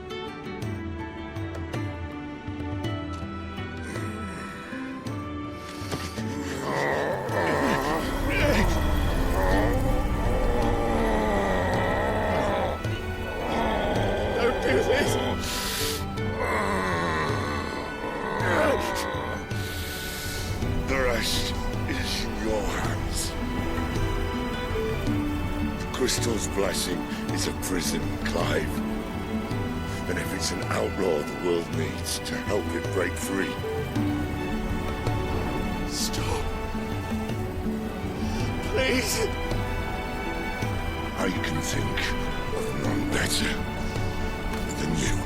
Don't do this! The rest is in your hands. The crystal's blessing is a prison, Clive. And if it's an outlaw the world needs to help it break free... Stop. Please. I can think of none better than you.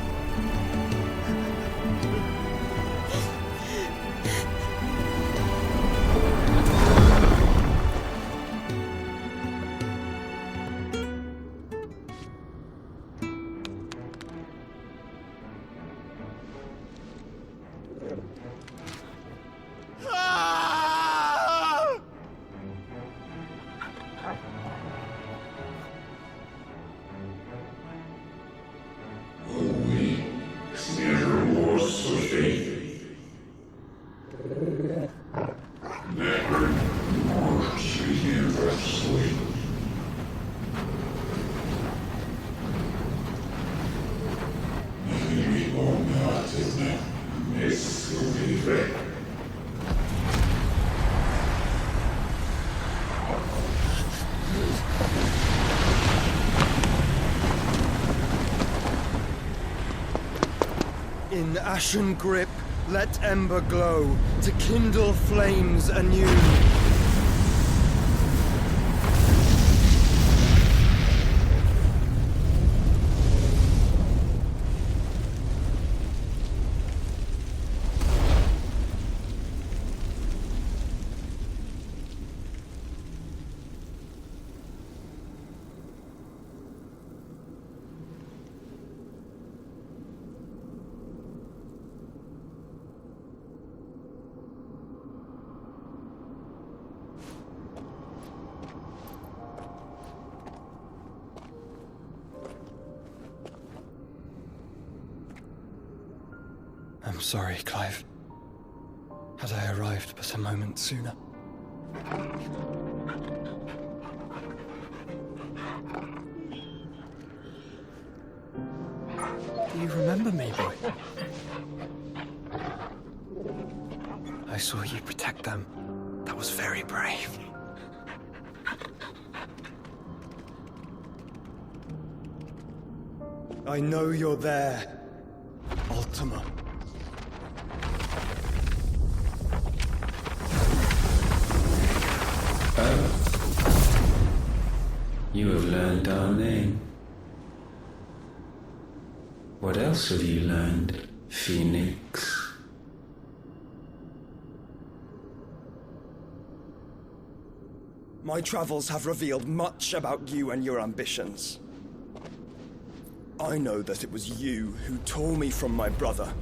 Oh, In ashen grip, let ember glow, to kindle flames anew. I'm sorry, Clive. Had I arrived but a moment sooner. Do you remember me, boy? I saw you protect them. That was very brave. I know you're there, Ultima. You have learned our name. What else have you learned, Phoenix? My travels have revealed much about you and your ambitions. I know that it was you who tore me from my brother.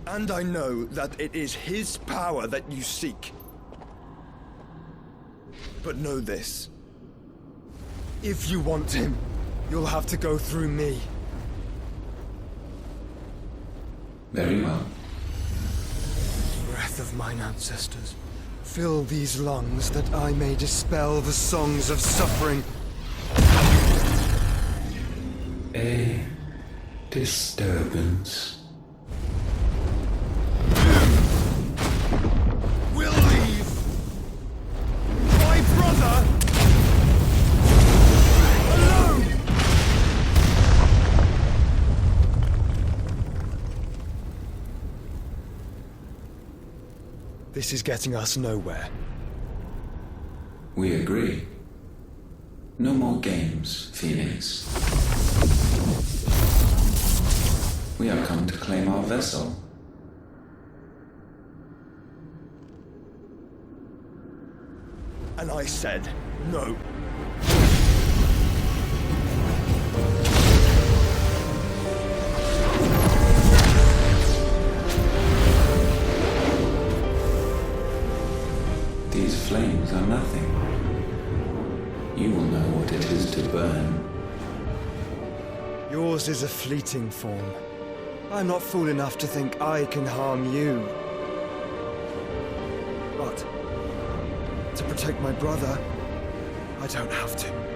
And I know that it is his power that you seek. But know this. If you want him, you'll have to go through me. Very well. Breath of mine ancestors, fill these lungs that I may dispel the songs of suffering. A disturbance. We'll leave! My brother! Alone! This is getting us nowhere. We agree. No more games, Phoenix. We have come to claim our vessel. And I said no. These flames are nothing. You will know what it is to burn. Yours is a fleeting form. I'm not fool enough to think I can harm you. But to protect my brother, I don't have to.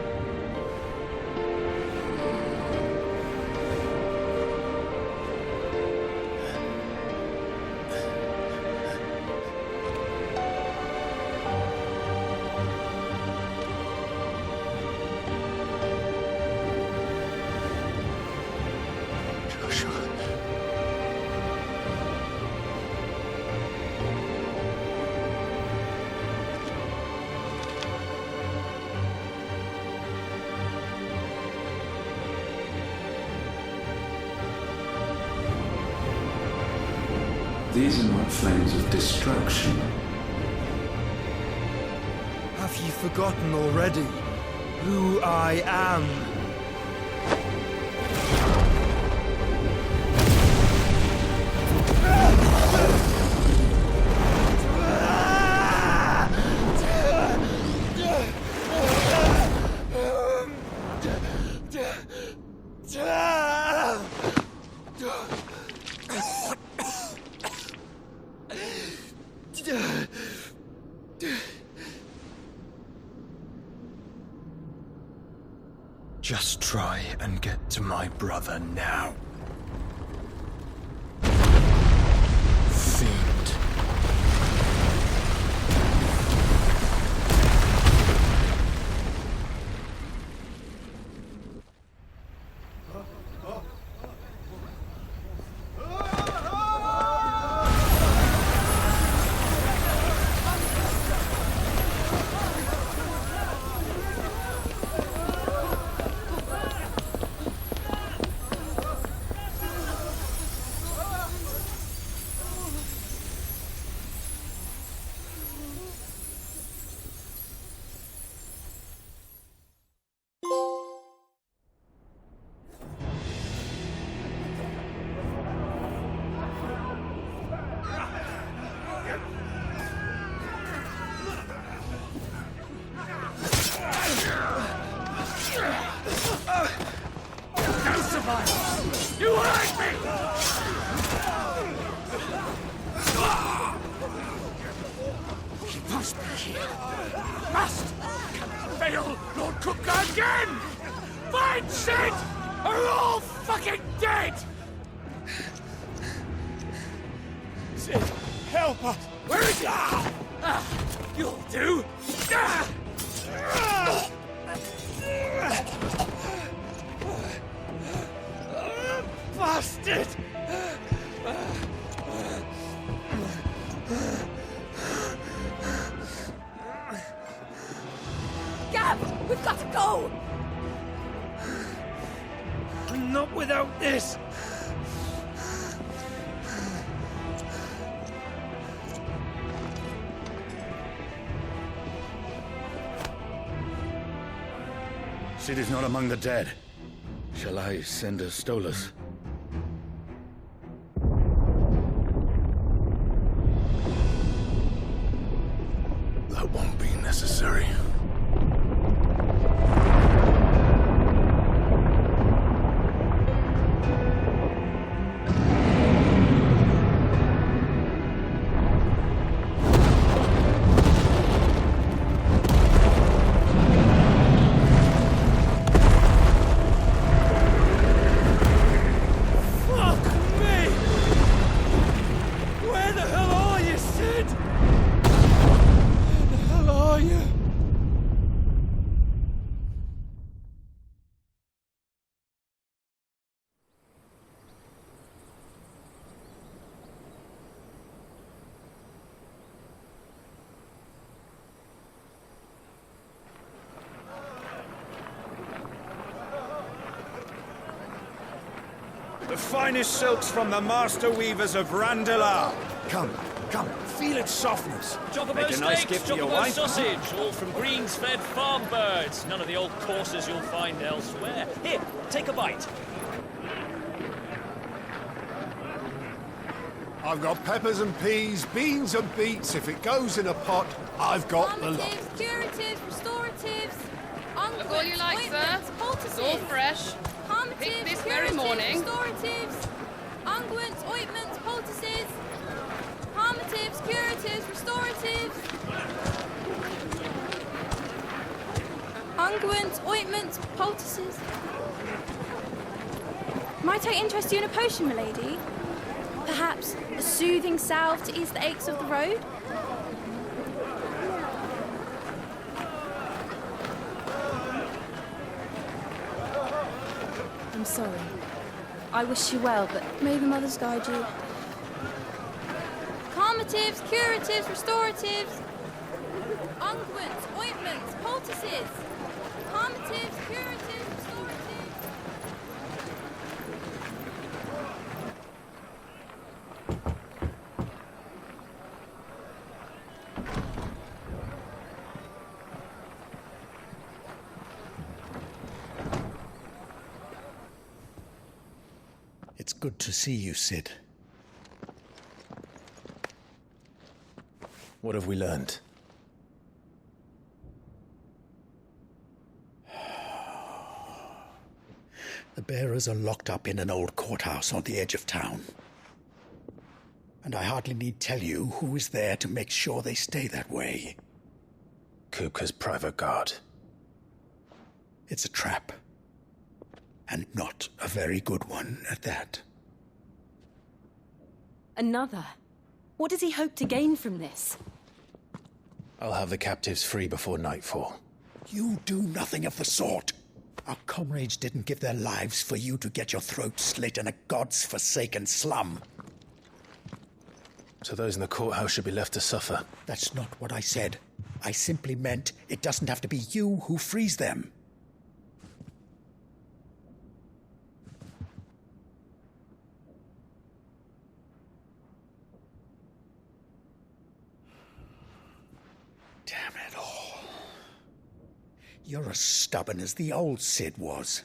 These are not flames of destruction. Have you forgotten already who I am? Just try and get to my brother now. Fiend. Must! Fail, Lord Cook again! Find Sid! Or you're all fucking dead! Sid, help us! Where is he? You'll do! Bastard! Gav, we've got to go! Not without this! Sid is not among the dead. Shall I send a Stolas? That won't be necessary. The finest silks from the master weavers of Randalar. Come, feel its softness. Chocobo Make a nice steaks, gift for your chocobo wife. sausage, all from greens-fed farm birds. None of the old courses you'll find elsewhere. Here, take a bite. I've got peppers and peas, beans and beets. If it goes in a pot, I've got the lot. Calmatives, curatives, restoratives, Look all you like, sir. It's all fresh. Picked this very morning. Restoratives, unguents, ointments, poultices, calmatives, curatives, restoratives, unguents, ointments, poultices. Might I interest you in a potion, milady? Perhaps a soothing salve to ease the aches of the road? I'm sorry. I wish you well, but may the mothers guide you. Calmatives, curatives, restoratives, unguents, ointments, poultices. Calmatives, curatives, restoratives. It's good to see you, Sid. What have we learned? The bearers are locked up in an old courthouse on the edge of town. And I hardly need tell you who is there to make sure they stay that way. Kupka's private guard. It's a trap. And not a very good one at that. Another? What does he hope to gain from this? I'll have the captives free before nightfall. You do nothing of the sort. Our comrades didn't give their lives for you to get your throat slit in a god's forsaken slum. So those in the courthouse should be left to suffer. That's not what I said. I simply meant it doesn't have to be you who frees them. Damn it all. You're as stubborn as the old Sid was.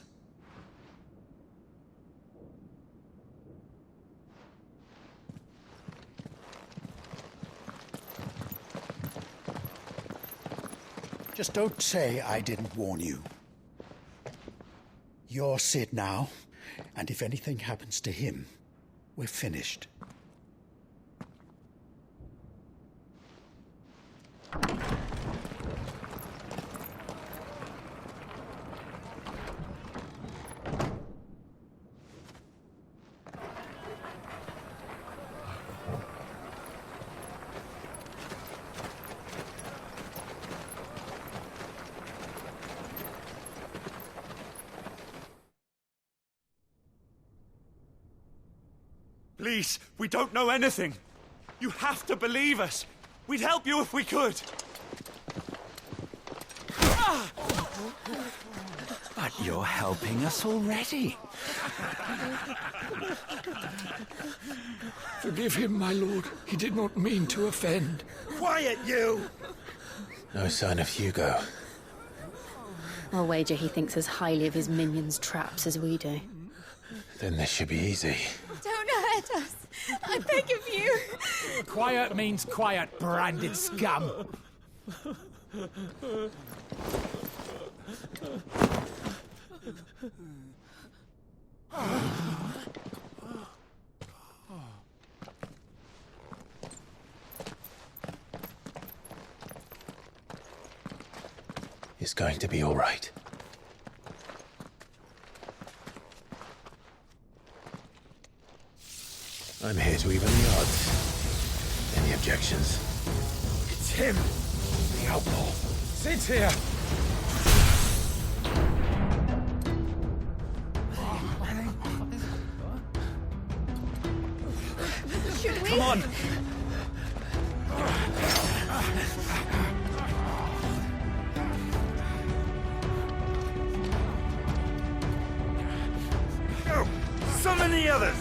Just don't say I didn't warn you. You're Sid now, and if anything happens to him, we're finished. Please, we don't know anything. You have to believe us. We'd help you if we could. But you're helping us already. Forgive him, my lord. He did not mean to offend. Quiet, you! No sign of Hugo. I'll wager he thinks as highly of his minions' traps as we do. Then this should be easy. Don't hurt us. I beg of you. Quiet means quiet, branded scum. It's going to be all right. I'm here to even the odds. Any objections? It's him, the outlaw. Sit here. Should we? Come on. Go! Summon the others!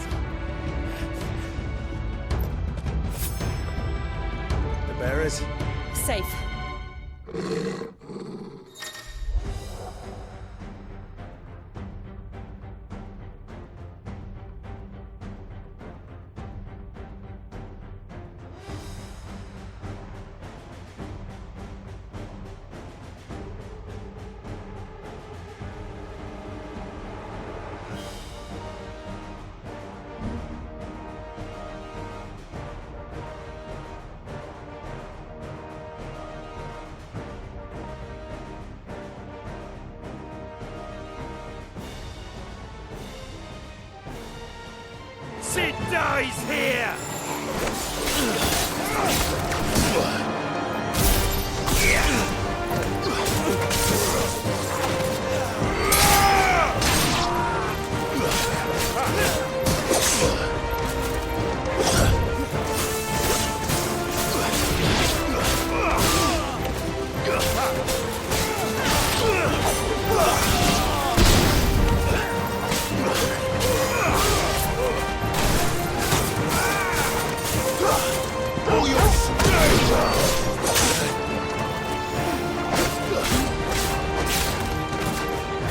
The bearers? Safe. Sid dies here!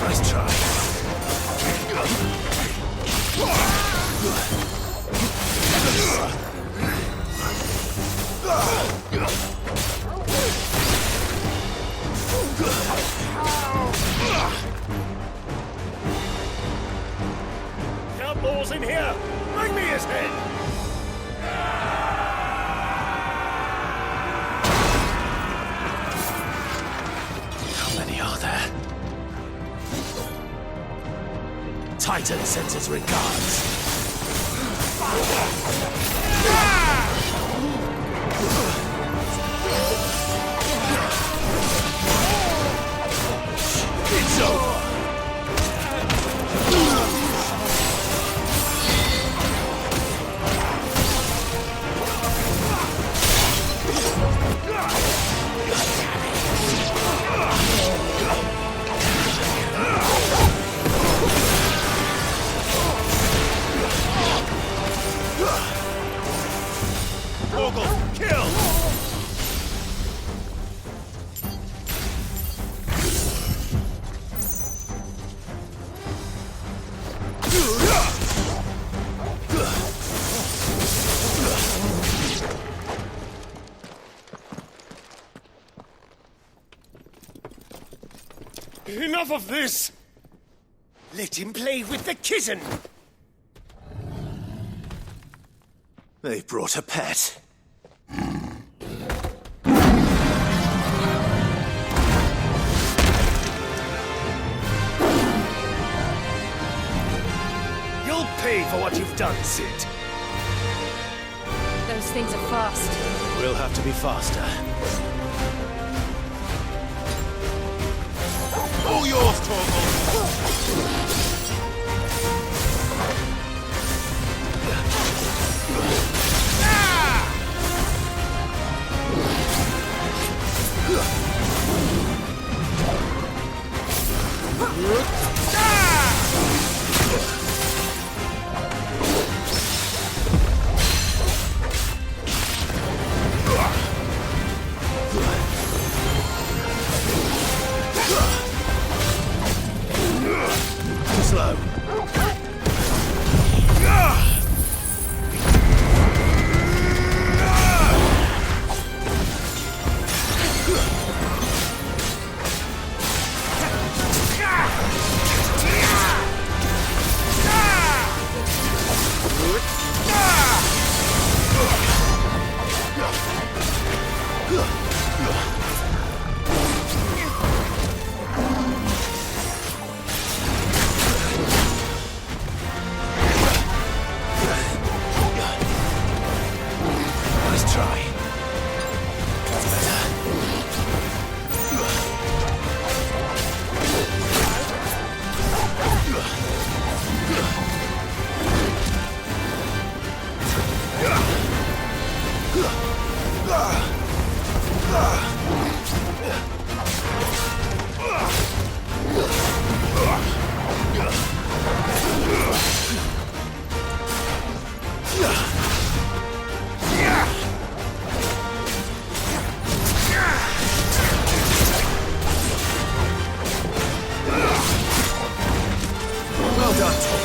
Nice try. Outlaws in here! Bring me his head! How many are there? Titan sends his regards. It's over. Kill! Enough of this! Let him play with the kitten! They've brought a pet. You'll pay for what you've done, Sid. Those things are fast. We'll have to be faster. All yours, Torgal! Slow. Nice try. That's well done, Tom.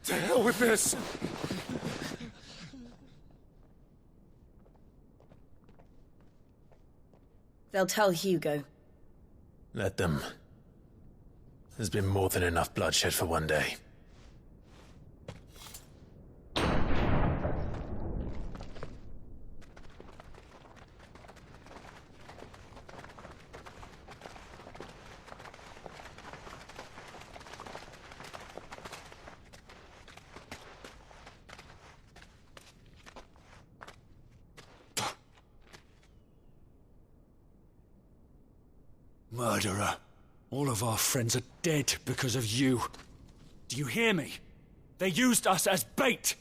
To hell with this! They'll tell Hugo. Let them. There's been more than enough bloodshed for one day. Murderer. All of our friends are dead because of you. Do you hear me? They used us as bait.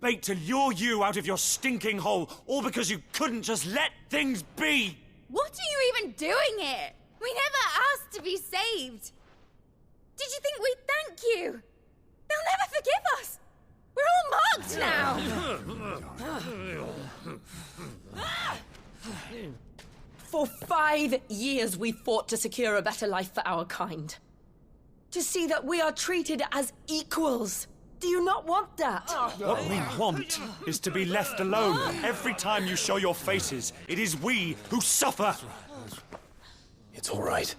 Bait to lure you out of your stinking hole, all because you couldn't just let things be. What are you even doing here? We never asked to be saved. Did you think we'd thank you? They'll never forgive us. We're all marked now. For 5 years we fought to secure a better life for our kind. To see that we are treated as equals. Do you not want that? What we want is to be left alone. Every time you show your faces, it is we who suffer. It's all right.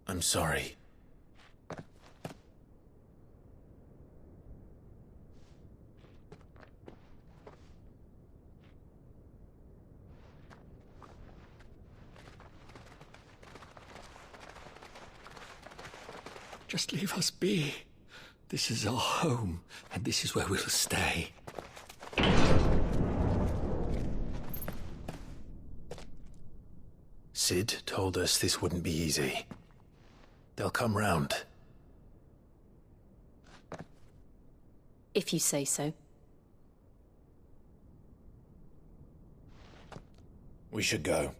I'm sorry. Just leave us be. This is our home, and this is where we'll stay. Sid told us this wouldn't be easy. They'll come round. If you say so. We should go.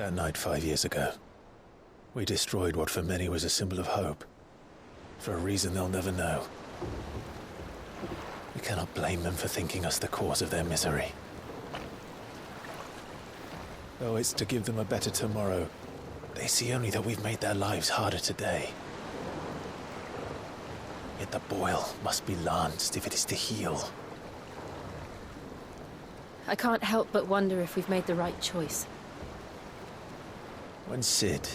That night 5 years ago, we destroyed what for many was a symbol of hope. For a reason they'll never know. We cannot blame them for thinking us the cause of their misery. Though it's to give them a better tomorrow, they see only that we've made their lives harder today. Yet the boil must be lanced if it is to heal. I can't help but wonder if we've made the right choice. When Sid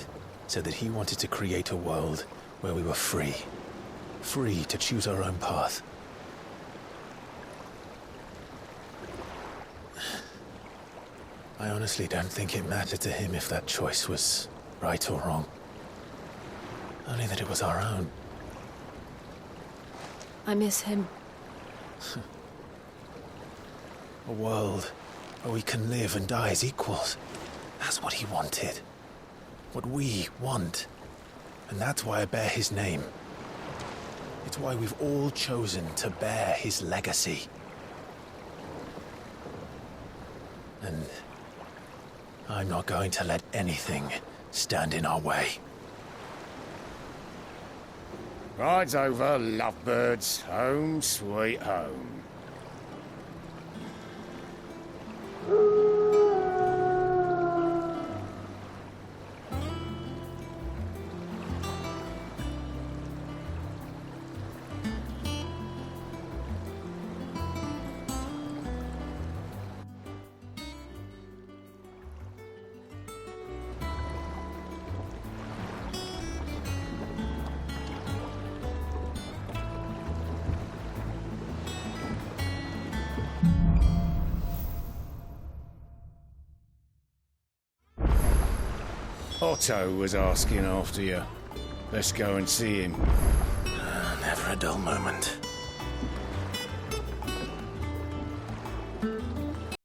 said that he wanted to create a world where we were free. Free to choose our own path. I honestly don't think it mattered to him if that choice was right or wrong. Only that it was our own. I miss him. A world where we can live and die as equals. That's what he wanted. What we want. And that's why I bear his name. It's why we've all chosen to bear his legacy. And I'm not going to let anything stand in our way. Ride's over, lovebirds. Home sweet home. Otto was asking after you. Let's go and see him. Never a dull moment.